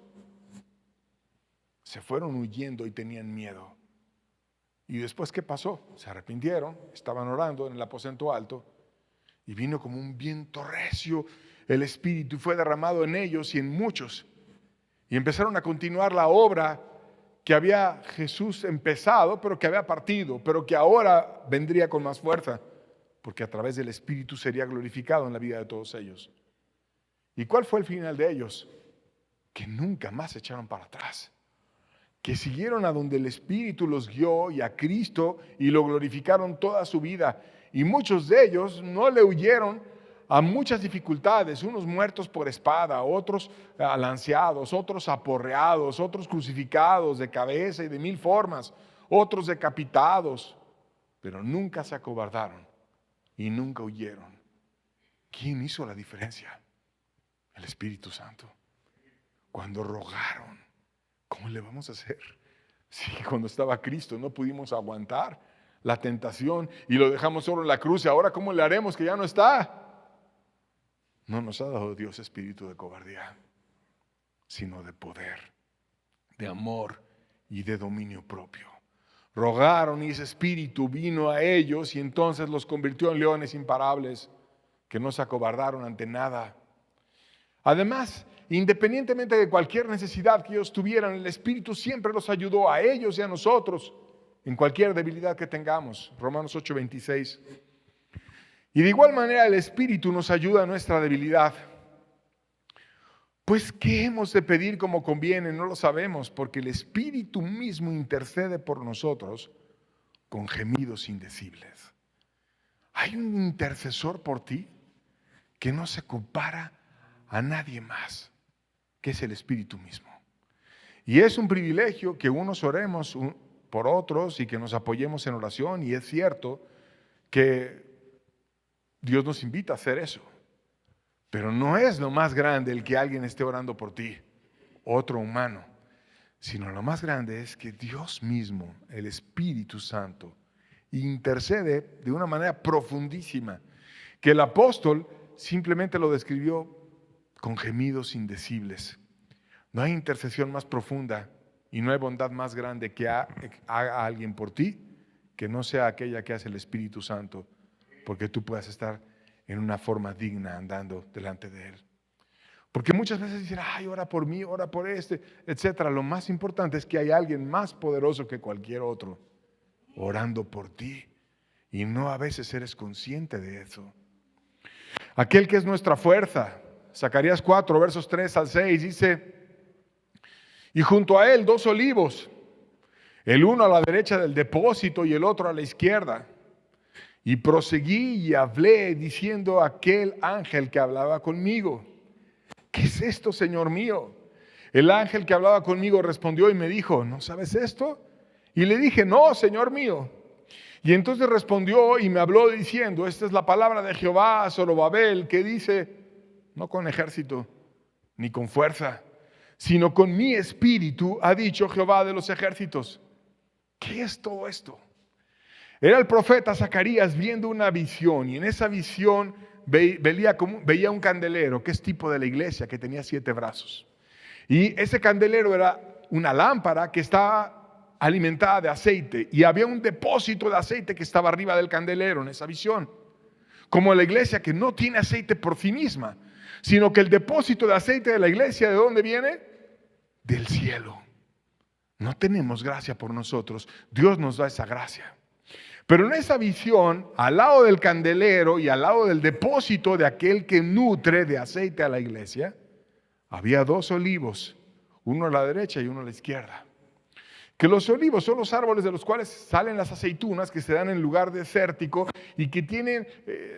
Se fueron huyendo y tenían miedo. Y después, ¿qué pasó? Se arrepintieron, estaban orando en el aposento alto y vino como un viento recio el Espíritu y fue derramado en ellos y en muchos. Y empezaron a continuar la obra que había Jesús empezado, pero que había partido, pero que ahora vendría con más fuerza, porque a través del Espíritu sería glorificado en la vida de todos ellos. ¿Y cuál fue el final de ellos? Que nunca más se echaron para atrás. Que siguieron a donde el Espíritu los guió y a Cristo y lo glorificaron toda su vida. Y muchos de ellos no le huyeron a muchas dificultades, unos muertos por espada, otros lanceados, otros aporreados, otros crucificados de cabeza y de 1000 formas, otros decapitados, pero nunca se acobardaron y nunca huyeron. ¿Quién hizo la diferencia? El Espíritu Santo. Cuando rogaron, ¿cómo le vamos a hacer? Si cuando estaba Cristo no pudimos aguantar la tentación y lo dejamos solo en la cruz, y ahora ¿cómo le haremos que ya no está? No nos ha dado Dios espíritu de cobardía, sino de poder, de amor y de dominio propio. Rogaron y ese espíritu vino a ellos y entonces los convirtió en leones imparables que no se acobardaron ante nada. Además, independientemente de cualquier necesidad que ellos tuvieran, el Espíritu siempre los ayudó a ellos y a nosotros en cualquier debilidad que tengamos. Romanos 8:26. Y de igual manera el Espíritu nos ayuda en nuestra debilidad. Pues, ¿qué hemos de pedir como conviene? No lo sabemos, porque el Espíritu mismo intercede por nosotros con gemidos indecibles. Hay un intercesor por ti que no se compara a nadie más, que es el Espíritu mismo. Y es un privilegio que unos oremos por otros y que nos apoyemos en oración, y es cierto que Dios nos invita a hacer eso. Pero no es lo más grande el que alguien esté orando por ti, otro humano, sino lo más grande es que Dios mismo, el Espíritu Santo, intercede de una manera profundísima, que el apóstol simplemente lo describió con gemidos indecibles. No hay intercesión más profunda y no hay bondad más grande que haga alguien por ti que no sea aquella que hace el Espíritu Santo, porque tú puedas estar en una forma digna andando delante de Él. Porque muchas veces dicen, ay, ora por mí, ora por este, etcétera. Lo más importante es que hay alguien más poderoso que cualquier otro orando por ti, y no a veces eres consciente de eso. Aquel que es nuestra fuerza, Zacarías 4, versos 3 al 6, dice: y junto a él 2 olivos, el uno a la derecha del depósito y el otro a la izquierda. Y proseguí y hablé diciendo a aquel ángel que hablaba conmigo: ¿qué es esto, Señor mío? El ángel que hablaba conmigo respondió y me dijo: ¿no sabes esto? Y le dije: no, Señor mío. Y entonces respondió y me habló diciendo: esta es la palabra de Jehová a Zorobabel, que dice: no con ejército ni con fuerza, sino con mi espíritu, ha dicho Jehová de los ejércitos. ¿Qué es todo esto? Era el profeta Zacarías viendo una visión, y en esa visión veía un candelero, que es tipo de la iglesia, que tenía 7 brazos. Y ese candelero era una lámpara que estaba alimentada de aceite, y había un depósito de aceite que estaba arriba del candelero en esa visión. Como la iglesia, que no tiene aceite por sí misma, sino que el depósito de aceite de la iglesia, ¿de dónde viene? Del cielo. No tenemos gracia por nosotros, Dios nos da esa gracia. Pero en esa visión, al lado del candelero y al lado del depósito de aquel que nutre de aceite a la iglesia, había 2 olivos, uno a la derecha y uno a la izquierda. Que los olivos son los árboles de los cuales salen las aceitunas, que se dan en lugar desértico y que tienen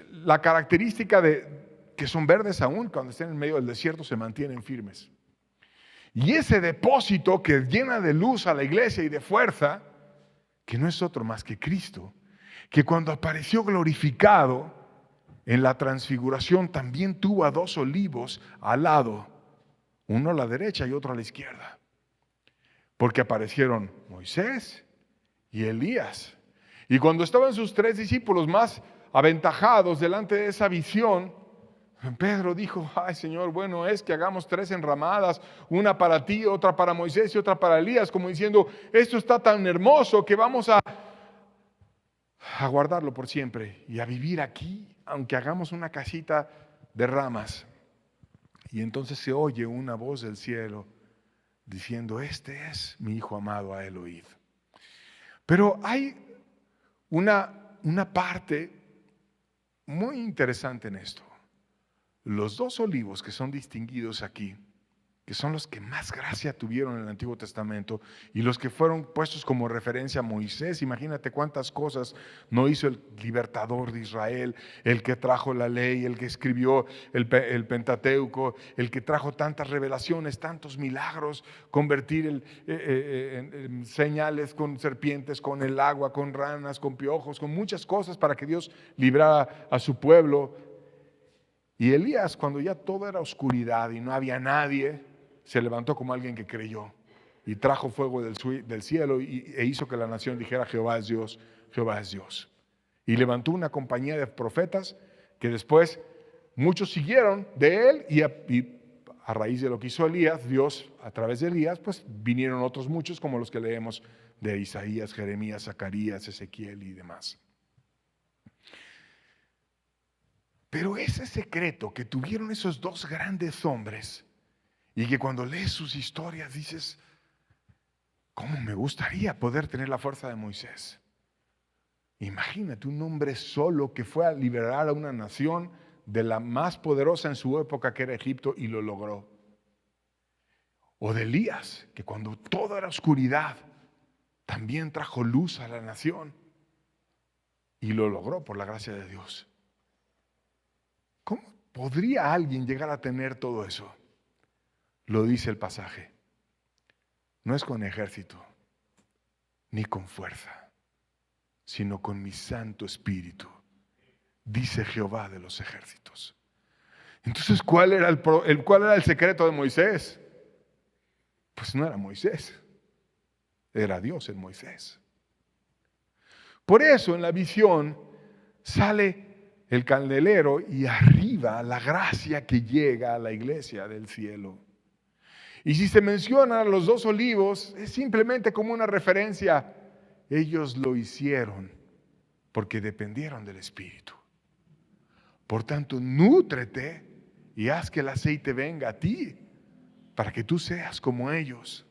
la característica de que son verdes aún, cuando estén en medio del desierto se mantienen firmes. Y ese depósito que llena de luz a la iglesia y de fuerza, que no es otro más que Cristo, que cuando apareció glorificado en la transfiguración también tuvo a 2 olivos al lado, uno a la derecha y otro a la izquierda, porque aparecieron Moisés y Elías. Y cuando estaban sus 3 discípulos más aventajados delante de esa visión, Pedro dijo: ay, Señor, bueno es que hagamos 3 enramadas, una para ti, otra para Moisés y otra para Elías, como diciendo: esto está tan hermoso que vamos a guardarlo por siempre y a vivir aquí, aunque hagamos una casita de ramas. Y entonces se oye una voz del cielo diciendo: este es mi hijo amado, a él oíd. Pero hay una parte muy interesante en esto. Los 2 olivos que son distinguidos aquí, que son los que más gracia tuvieron en el Antiguo Testamento y los que fueron puestos como referencia a Moisés. Imagínate cuántas cosas no hizo el libertador de Israel, el que trajo la ley, el que escribió el Pentateuco, el que trajo tantas revelaciones, tantos milagros, convertir en señales con serpientes, con el agua, con ranas, con piojos, con muchas cosas para que Dios librara a su pueblo. Y Elías, cuando ya todo era oscuridad y no había nadie, se levantó como alguien que creyó y trajo fuego del cielo e hizo que la nación dijera: Jehová es Dios, Jehová es Dios. Y levantó una compañía de profetas que después muchos siguieron de él, y a raíz de lo que hizo Elías, Dios a través de Elías, pues vinieron otros muchos, como los que leemos de Isaías, Jeremías, Zacarías, Ezequiel y demás. Pero ese secreto que tuvieron esos 2 grandes hombres, y que cuando lees sus historias dices: ¿Cómo me gustaría poder tener la fuerza de Moisés? Imagínate un hombre solo que fue a liberar a una nación de la más poderosa en su época, que era Egipto, y lo logró. O de Elías, que cuando todo era oscuridad, también trajo luz a la nación y lo logró por la gracia de Dios. ¿Cómo podría alguien llegar a tener todo eso? Lo dice el pasaje. No es con ejército, ni con fuerza, sino con mi Santo Espíritu, dice Jehová de los ejércitos. Entonces, ¿cuál era el secreto de Moisés? Pues no era Moisés, era Dios en Moisés. Por eso en la visión sale el candelero y arriba la gracia que llega a la iglesia del cielo. Y si se mencionan a los 2 olivos, es simplemente como una referencia. Ellos lo hicieron porque dependieron del Espíritu. Por tanto, nútrete y haz que el aceite venga a ti para que tú seas como ellos.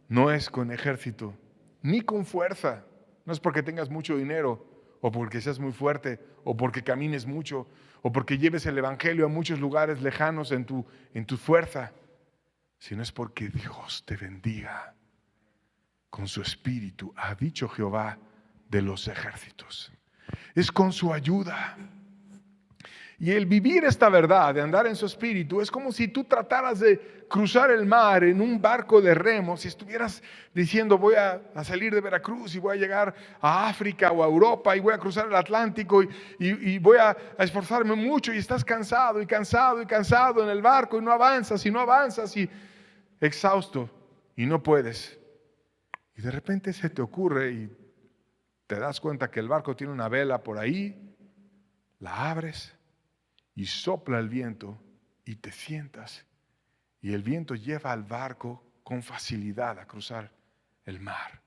No es con ejército, ni con fuerza. No es porque tengas mucho dinero, o porque seas muy fuerte, o porque camines mucho, o porque lleves el evangelio a muchos lugares lejanos en tu fuerza, sino es porque Dios te bendiga con su Espíritu, ha dicho Jehová de los ejércitos. Es con su ayuda. Y el vivir esta verdad, de andar en su Espíritu, es como si tú trataras de cruzar el mar en un barco de remos y estuvieras diciendo: voy a salir de Veracruz y voy a llegar a África o a Europa y voy a cruzar el Atlántico y voy a esforzarme mucho, y estás cansado y cansado y cansado en el barco y no avanzas y exhausto y no puedes. Y de repente se te ocurre y te das cuenta que el barco tiene una vela por ahí, la abres y sopla el viento y te sientas, y el viento lleva al barco con facilidad a cruzar el mar.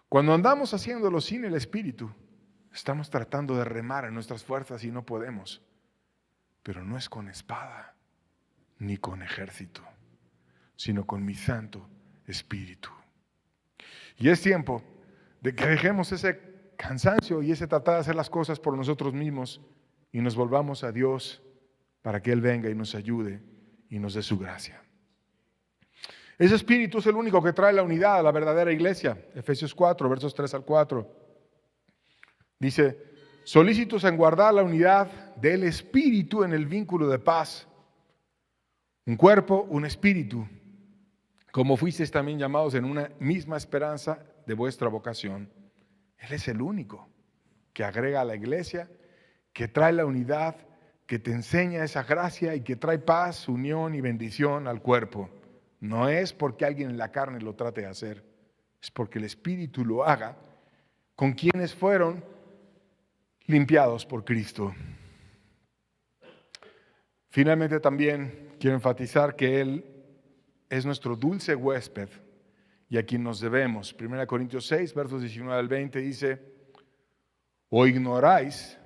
Cuando andamos haciéndolo sin el Espíritu, estamos tratando de remar en nuestras fuerzas y no podemos. Pero no es con espada ni con ejército, sino con mi Santo Espíritu. Y es tiempo de que dejemos ese cansancio y ese tratar de hacer las cosas por nosotros mismos y nos volvamos a Dios para que Él venga y nos ayude y nos dé su gracia. Ese Espíritu es el único que trae la unidad a la verdadera iglesia. Efesios 4, versos 3 al 4. Dice: solícitos en guardar la unidad del Espíritu en el vínculo de paz. Un cuerpo, un espíritu, como fuisteis también llamados en una misma esperanza de vuestra vocación. Él es el único que agrega a la iglesia, que trae la unidad, que te enseña esa gracia y que trae paz, unión y bendición al cuerpo. No es porque alguien en la carne lo trate de hacer, es porque el Espíritu lo haga con quienes fueron limpiados por Cristo. Finalmente también quiero enfatizar que Él es nuestro dulce huésped y a quien nos debemos. 1 Corintios 6, versos 19 al 20 dice: ¿o ignoráis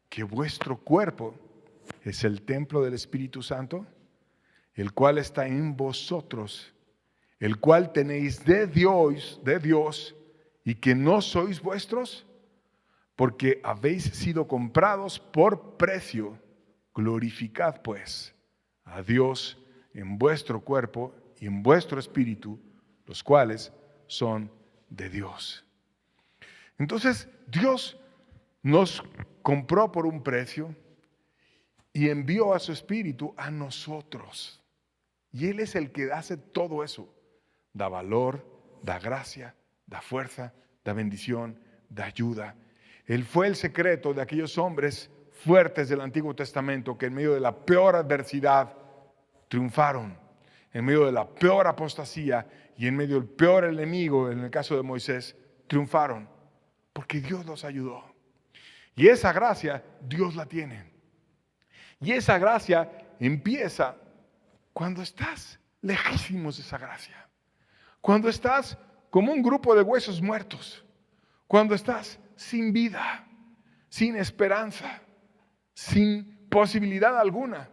que vuestro cuerpo es el templo del Espíritu Santo, el cual está en vosotros, el cual tenéis de Dios, y que no sois vuestros? Porque habéis sido comprados por precio. Glorificad pues a Dios en vuestro cuerpo y en vuestro espíritu, los cuales son de Dios. Entonces, Dios nos compró por un precio y envió a su Espíritu a nosotros. Y Él es el que hace todo eso. Da valor, da gracia, da fuerza, da bendición, da ayuda. Él fue el secreto de aquellos hombres fuertes del Antiguo Testamento que en medio de la peor adversidad triunfaron, en medio de la peor apostasía y en medio del peor enemigo, en el caso de Moisés, triunfaron, porque Dios los ayudó. Y esa gracia Dios la tiene. Y esa gracia empieza cuando estás lejísimos de esa gracia, cuando estás como un grupo de huesos muertos, cuando estás sin vida, sin esperanza, sin posibilidad alguna.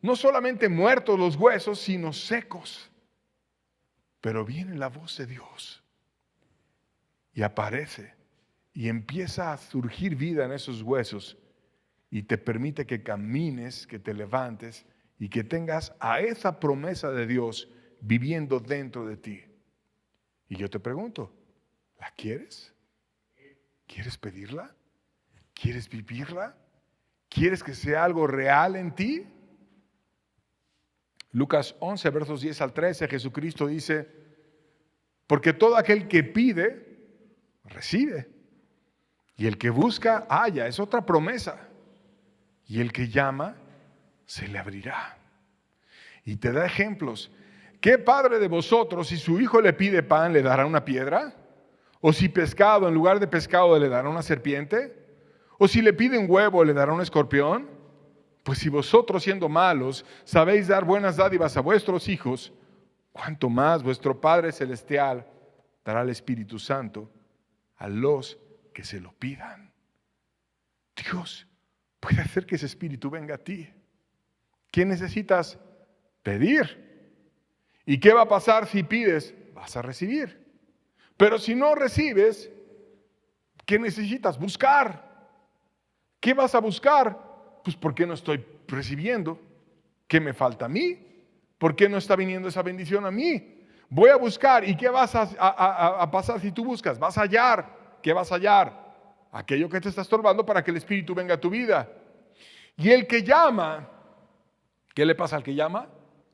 No solamente muertos los huesos, sino secos. Pero viene la voz de Dios y aparece y empieza a surgir vida en esos huesos y te permite que camines, que te levantes y que tengas a esa promesa de Dios viviendo dentro de ti. Y yo te pregunto, ¿la quieres? ¿Quieres pedirla? ¿Quieres vivirla? ¿Quieres que sea algo real en ti? Lucas 11, versos 10 al 13, Jesucristo dice, porque todo aquel que pide, recibe. Y el que busca, halla. Es otra promesa. Y el que llama, se le abrirá. Y te da ejemplos. ¿Qué padre de vosotros, si su hijo le pide pan, le dará una piedra? ¿O si pescado, en lugar de pescado, le dará una serpiente? ¿O si le pide un huevo, le dará un escorpión? Pues si vosotros, siendo malos, sabéis dar buenas dádivas a vuestros hijos, cuánto más vuestro Padre Celestial dará el Espíritu Santo a los que se lo pidan. Dios puede hacer que ese Espíritu venga a ti. ¿Qué necesitas? Pedir. ¿Y qué va a pasar si pides? Vas a recibir. Pero si no recibes, ¿qué necesitas? Buscar. ¿Qué vas a buscar? Pues ¿por qué no estoy recibiendo? ¿Qué me falta a mí? ¿Por qué no está viniendo esa bendición a mí? Voy a buscar. ¿Y qué vas a pasar si tú buscas? Vas a hallar. ¿Qué vas a hallar? Aquello que te está estorbando para que el Espíritu venga a tu vida. Y el que llama, ¿qué le pasa al que llama?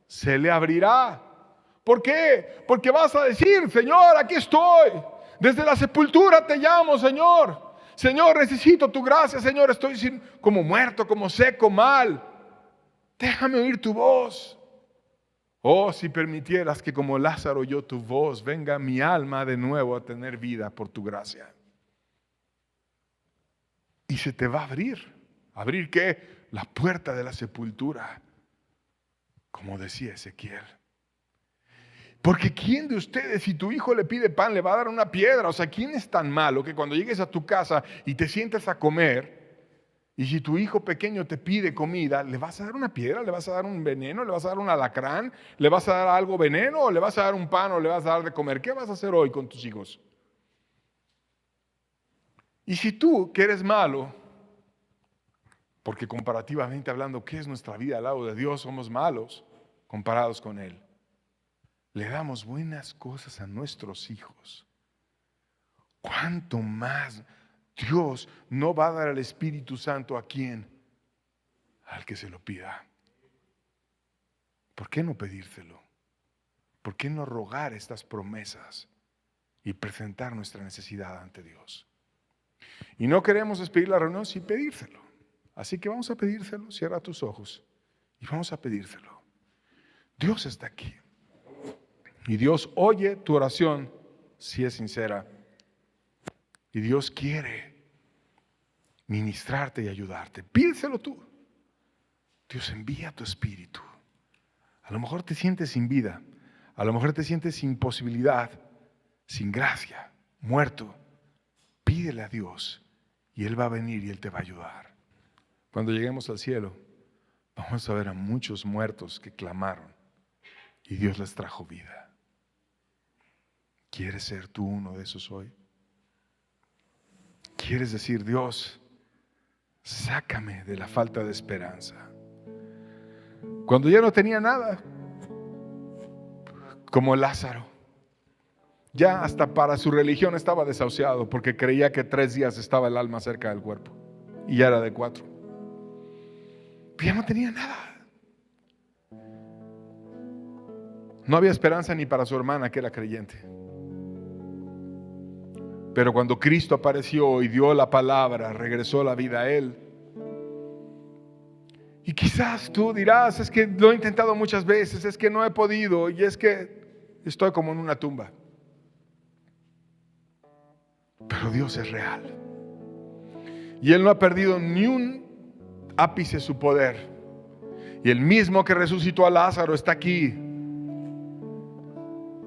Se le abrirá. ¿Por qué? Porque vas a decir, Señor, aquí estoy. Desde la sepultura te llamo, Señor. Señor, necesito tu gracia, Señor. Estoy como muerto, como seco, mal. Déjame oír tu voz. Oh, si permitieras que como Lázaro oyó tu voz, venga mi alma de nuevo a tener vida por tu gracia. Y se te va a abrir. ¿Abrir qué? La puerta de la sepultura. Como decía Ezequiel. Porque ¿quién de ustedes, si tu hijo le pide pan, le va a dar una piedra? O sea, ¿quién es tan malo que cuando llegues a tu casa y te sientes a comer, y si tu hijo pequeño te pide comida, ¿le vas a dar una piedra? ¿Le vas a dar un veneno? ¿Le vas a dar un alacrán? ¿Le vas a dar algo veneno? ¿O le vas a dar un pan o le vas a dar de comer? ¿Qué vas a hacer hoy con tus hijos? Y si tú, que eres malo, porque comparativamente hablando, ¿qué es nuestra vida al lado de Dios? Somos malos comparados con Él. Le damos buenas cosas a nuestros hijos. ¿Cuánto más Dios no va a dar al Espíritu Santo a quién? Al que se lo pida. ¿Por qué no pedírselo? ¿Por qué no rogar estas promesas y presentar nuestra necesidad ante Dios? Y no queremos despedir la reunión sin pedírselo. Así que vamos a pedírselo. Cierra tus ojos y vamos a pedírselo. Dios está aquí. Y Dios oye tu oración si es sincera. Y Dios quiere ministrarte y ayudarte. Pídeselo tú. Dios, envía tu espíritu. A lo mejor te sientes sin vida. A lo mejor te sientes sin posibilidad, sin gracia, muerto. Pídele a Dios y Él va a venir y Él te va a ayudar. Cuando lleguemos al cielo, vamos a ver a muchos muertos que clamaron y Dios les trajo vida. ¿Quieres ser tú uno de esos hoy? ¿Quieres decir, Dios, sácame de la falta de esperanza? Cuando ya no tenía nada, como Lázaro, ya hasta para su religión estaba desahuciado porque creía que 3 días estaba el alma cerca del cuerpo y ya era de 4. Pero ya no tenía nada. No había esperanza ni para su hermana que era creyente. Pero cuando Cristo apareció y dio la palabra, regresó la vida a él. Y quizás tú dirás, es que lo he intentado muchas veces, es que no he podido y es que estoy como en una tumba. Pero Dios es real. Y Él no ha perdido ni un ápice de su poder. Y el mismo que resucitó a Lázaro está aquí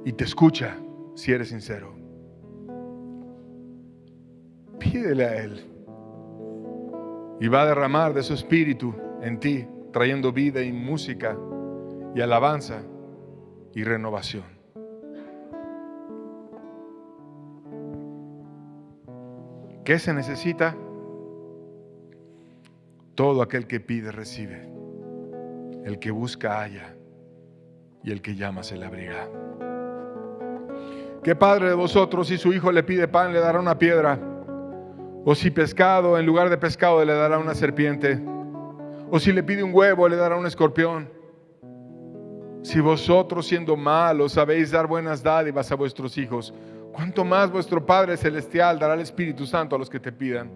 y te escucha si eres sincero. Pídele a Él y va a derramar de su espíritu en ti, trayendo vida y música y alabanza y renovación. ¿Qué se necesita? Todo aquel que pide recibe, el que busca halla, y el que llama se le abrirá. ¿Qué padre de vosotros, si su hijo le pide pan, le dará una piedra? ¿O si pescado, en lugar de pescado, le dará una serpiente? ¿O si le pide un huevo, le dará un escorpión? Si vosotros, siendo malos, sabéis dar buenas dádivas a vuestros hijos, ¿cuánto más vuestro Padre Celestial dará el Espíritu Santo a los que te pidan?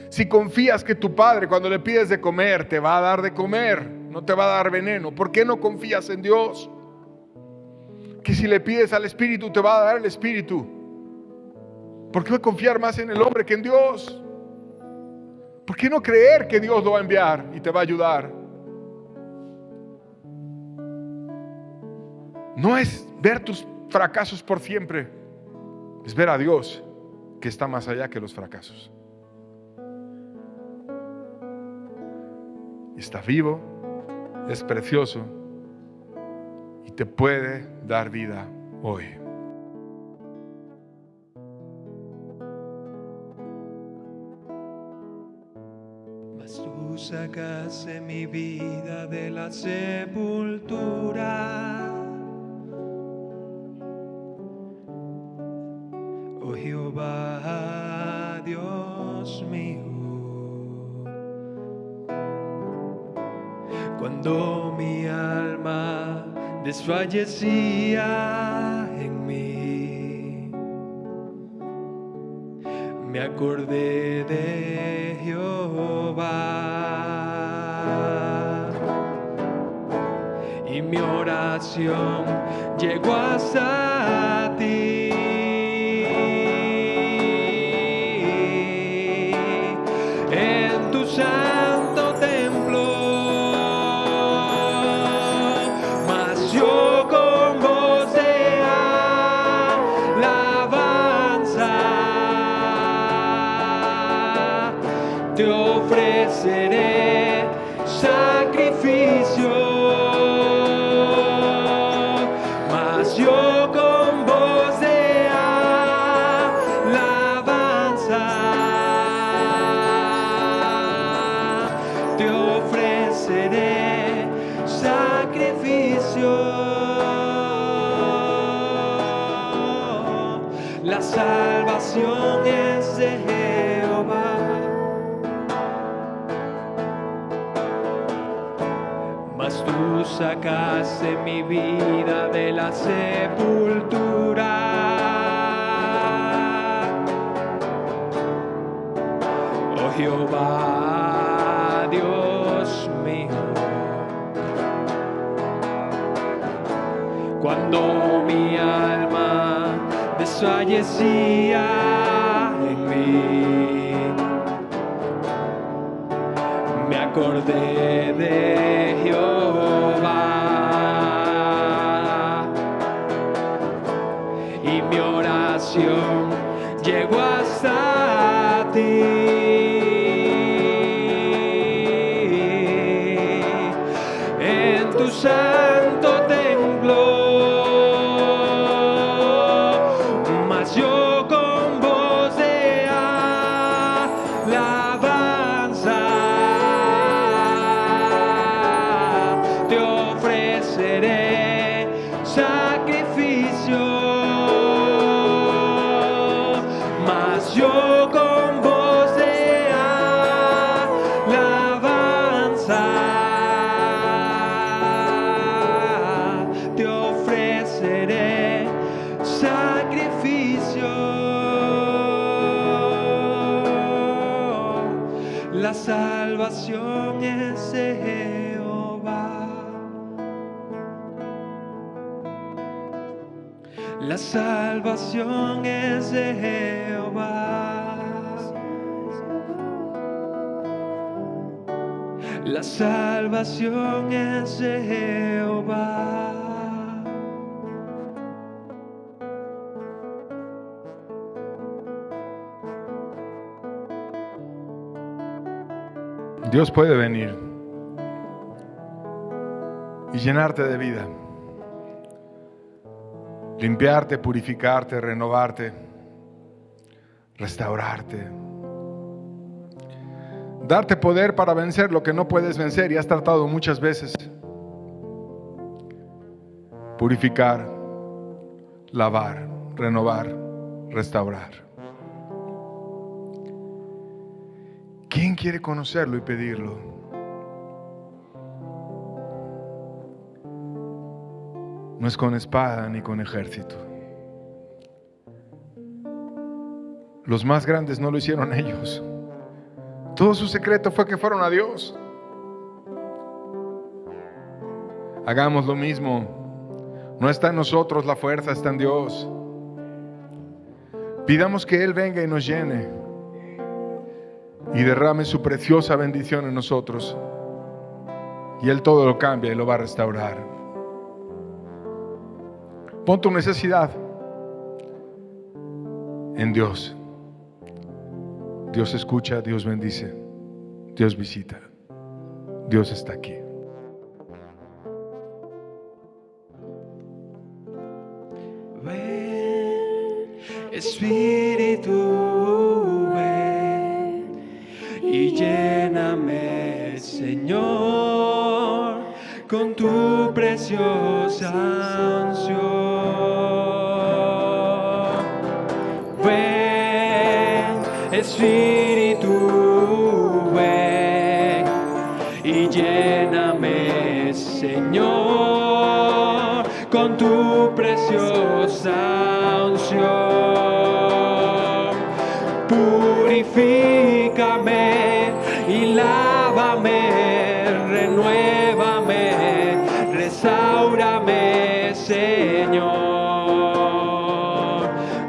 Si confías que tu Padre, cuando le pides de comer, te va a dar de comer, no te va a dar veneno, ¿por qué no confías en Dios? Que si le pides al Espíritu, te va a dar el Espíritu. ¿Por qué confiar más en el hombre que en Dios? ¿Por qué no creer que Dios lo va a enviar y te va a ayudar? No es ver tus fracasos por siempre, es ver a Dios que está más allá que los fracasos. Está vivo, es precioso y te puede dar vida hoy. Mas tú sacaste mi vida de la sepultura. Oh Jehová, Dios mío, cuando mi alma desfallecía en mí, me acordé de Jehová y mi oración llegó hasta ti. En tu santo templo, mas yo con voz de alabanza te ofreceré sacrificio, mas yo con voz de alabanza te ofreceré sacrificio. La salvación es de Jehová, mas tú sacaste mi vida de la sepultura. Oh Jehová, Dios mío, cuando mi alma desfallecía en mí, me acordé de Jehová y mi oración llegó hasta ti. En tu santo templo, mas yo con voz de alabanza te ofreceré sacrificio, mas yo con voz de alabanza te ofreceré sacrificio. La salvación es de Jehová. La salvación es de Jehová. La salvación es de Jehová. Dios puede venir y llenarte de vida, limpiarte, purificarte, renovarte, restaurarte, darte poder para vencer lo que no puedes vencer y has tratado muchas veces. Purificar, lavar, renovar, restaurar. ¿Quién quiere conocerlo y pedirlo? No es con espada ni con ejército. Los más grandes no lo hicieron ellos. Todo su secreto fue que fueron a Dios. Hagamos lo mismo. No está en nosotros la fuerza, está en Dios. Pidamos que Él venga y nos llene y derrame su preciosa bendición en nosotros. Y Él todo lo cambia y lo va a restaurar. Pon tu necesidad en Dios. Dios escucha, Dios bendice, Dios visita, Dios está aquí. Ven, Espíritu, ven y lléname, Señor, con tu preciosa unción. Ven, Espíritu, ven y lléname, Señor, con tu preciosa unción. Purifícame y lávame, renuévame, restaurame, Señor,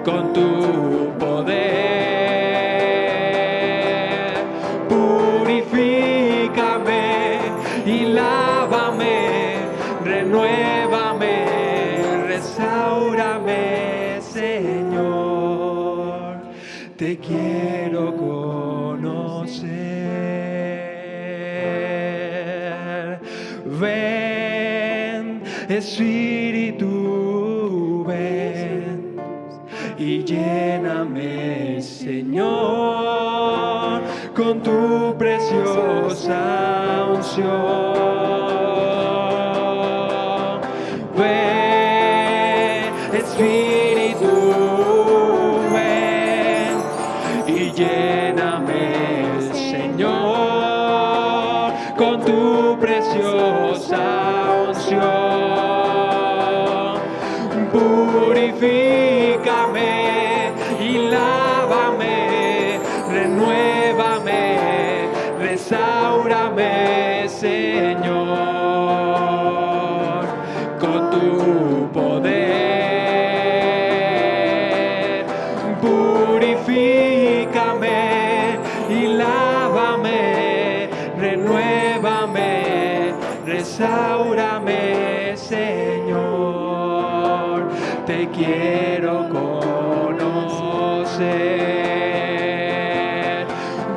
con tu poder. Purifícame y lávame, renuévame, restaurame, Señor. Te quiero conocer. Ven, Espíritu, ven y lléname, Señor, con tu preciosa unción. Ven, Espíritu, ven y lléname, Señor, con tu preciosa unción. Purifícame y lávame, renuévame, restaurame, Señor, con tu poder. Purifícame y lávame, renuévame, restaurame, Señor. Te quiero conocer.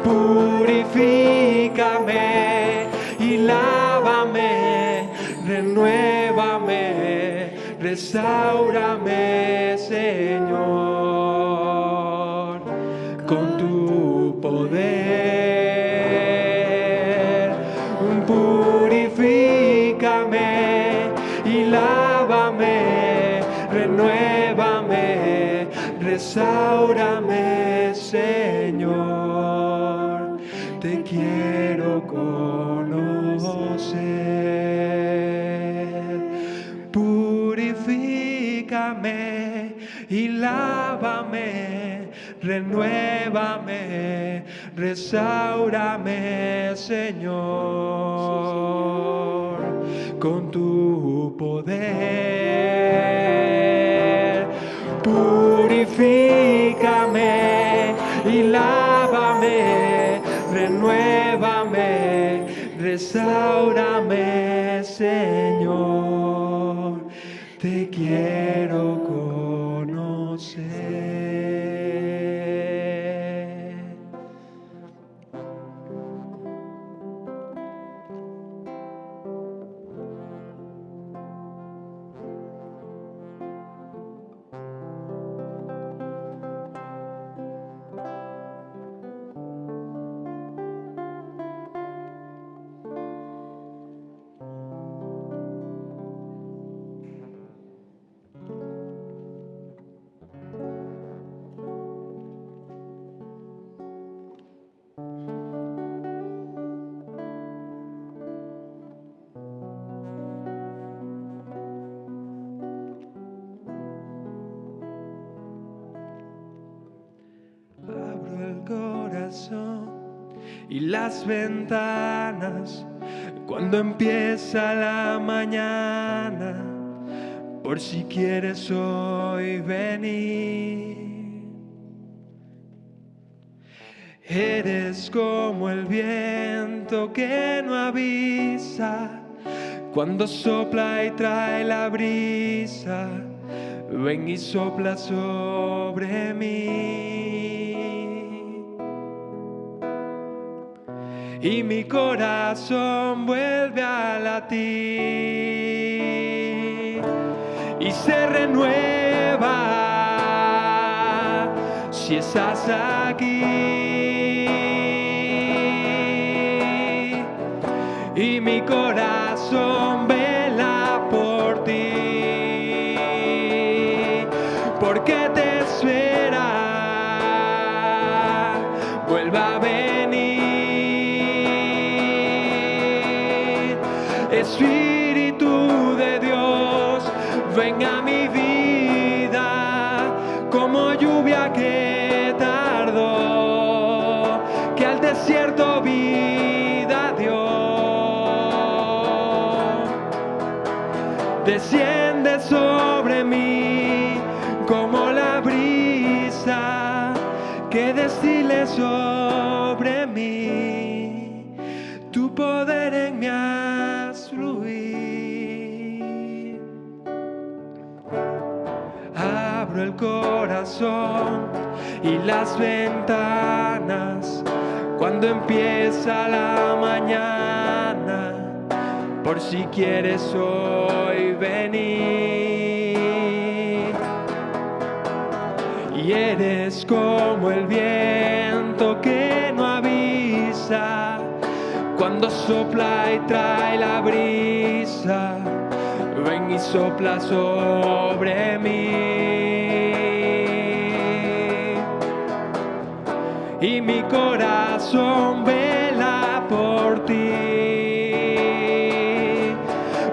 Purifícame y lávame, renuévame, restaurame, Señor, con tu poder. Purifícame y lávame, renuévame, restaurame, Señor. Te quiero conocer. Purifícame y lávame, renuévame, restaurame, Señor, con tu poder. Purifícame y lávame, renuévame, restaurame, Señor. Te quiero conocer. y las ventanas cuando empieza la mañana, por si quieres hoy venir. Eres como el viento que no avisa, cuando sopla y trae la brisa, ven y sopla sobre mí. Y mi corazón vuelve a latir y se renueva si estás aquí. Y mi corazón vela por ti, porque te espera, vuelva a venir. Espíritu de Dios, ven a mi vida como lluvia que tardó, que al desierto vida dio. Desciende sobre mí como la brisa que destile sobre mí. Tu poder en mí haz fluir. Abro el corazón y las ventanas cuando empieza la mañana, por si quieres hoy venir. Y eres como el viento que no avisa, cuando sopla y trae la brisa, ven y sopla sobre mí. Y mi corazón vela por ti,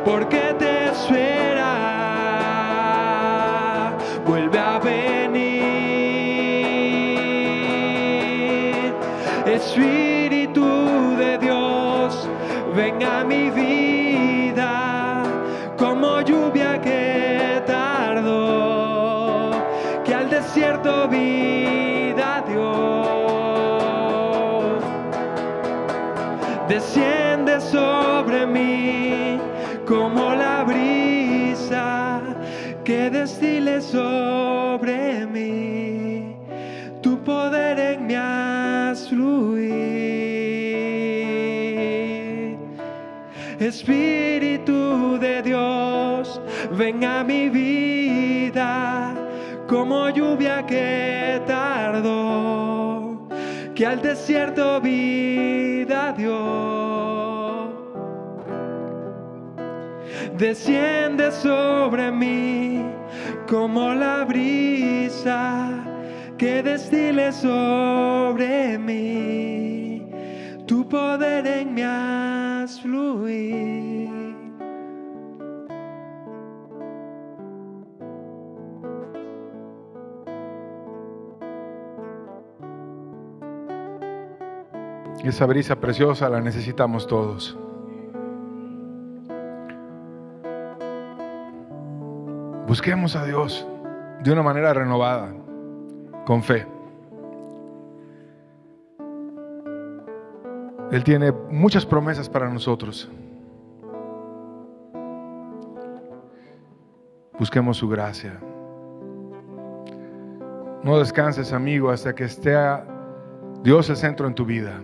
porque te espera, vuelve a venir. Espíritu de Dios, ven a mi vida como lluvia que tardó, que al desierto vida dio. Desciende sobre mí como la brisa que destile sobre mí. Tu poder en mí haz fluir. Espíritu de Dios, ven a mi vida como lluvia que tardó, que al desierto vida dio. Desciende sobre mí como la brisa que destile sobre mí. Tu poder en mí haz fluir. Esa brisa preciosa la necesitamos todos. Busquemos a Dios de una manera renovada, con fe. Él tiene muchas promesas para nosotros. Busquemos su gracia. No descanses, amigo, hasta que esté Dios el centro en tu vida.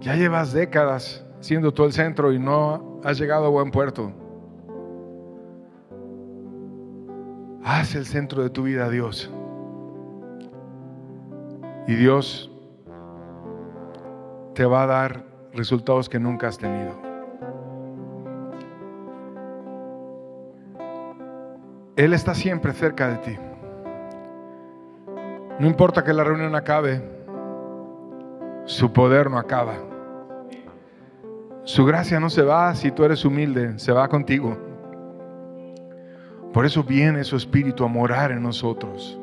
Ya llevas décadas siendo tú el centro y no has llegado a buen puerto. Haz el centro de tu vida a Dios. Y Dios te va a dar resultados que nunca has tenido. Él está siempre cerca de ti. No importa que la reunión acabe, su poder no acaba. Su gracia no se va si tú eres humilde, se va contigo. Por eso viene su Espíritu a morar en nosotros.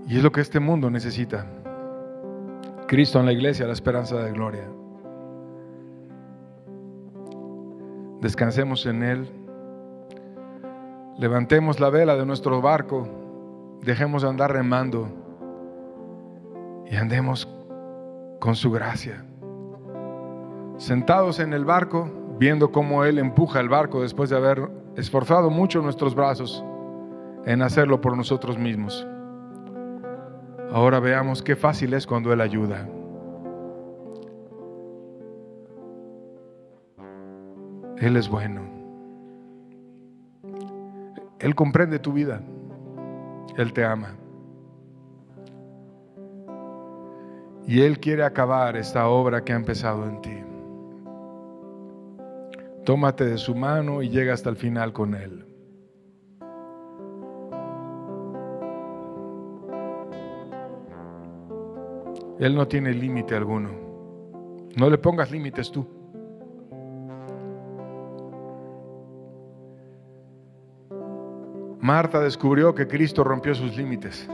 Y es lo que este mundo necesita. Cristo en la iglesia, la esperanza de gloria. Descansemos en Él. Levantemos la vela de nuestro barco. Dejemos de andar remando. Y andemos con su gracia. Sentados en el barco, viendo cómo Él empuja el barco después de haber esforzado mucho nuestros brazos en hacerlo por nosotros mismos. Ahora veamos qué fácil es cuando Él ayuda. Él es bueno. Él comprende tu vida. Él te ama. Y Él quiere acabar esta obra que ha empezado en ti. Tómate de su mano y llega hasta el final con Él. Él no tiene límite alguno. No le pongas límites tú. Marta descubrió que Cristo rompió sus límites.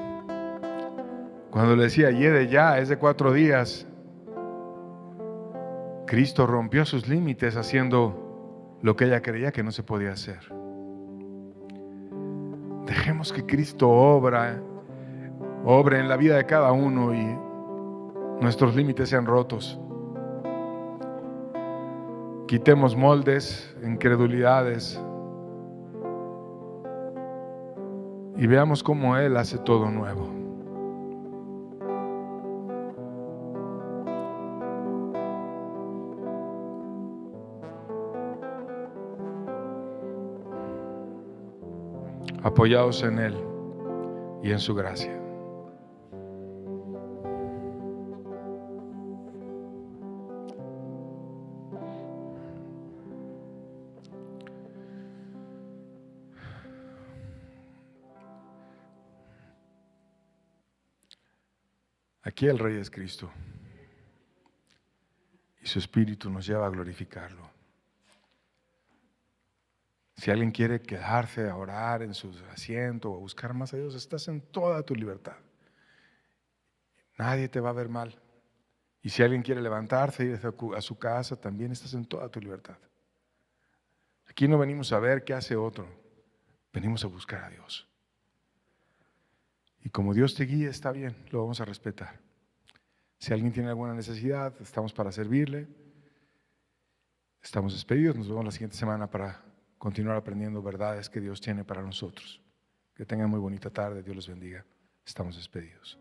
Cuando le decía, de ya, es de 4 días. Cristo rompió sus límites haciendo lo que ella creía que no se podía hacer. Dejemos que Cristo obre en la vida de cada uno y nuestros límites sean rotos. Quitemos moldes, incredulidades y veamos cómo Él hace todo nuevo. Apoyados en Él y en su gracia. Aquí el Rey es Cristo y su Espíritu nos lleva a glorificarlo. Si alguien quiere quedarse a orar en su asiento o a buscar más a Dios, estás en toda tu libertad. Nadie te va a ver mal. Y si alguien quiere levantarse y ir a su casa, también estás en toda tu libertad. Aquí no venimos a ver qué hace otro, venimos a buscar a Dios. Y como Dios te guíe, está bien, lo vamos a respetar. Si alguien tiene alguna necesidad, estamos para servirle. Estamos despedidos, nos vemos la siguiente semana para continuar aprendiendo verdades que Dios tiene para nosotros. Que tengan muy bonita tarde, Dios los bendiga. Estamos despedidos.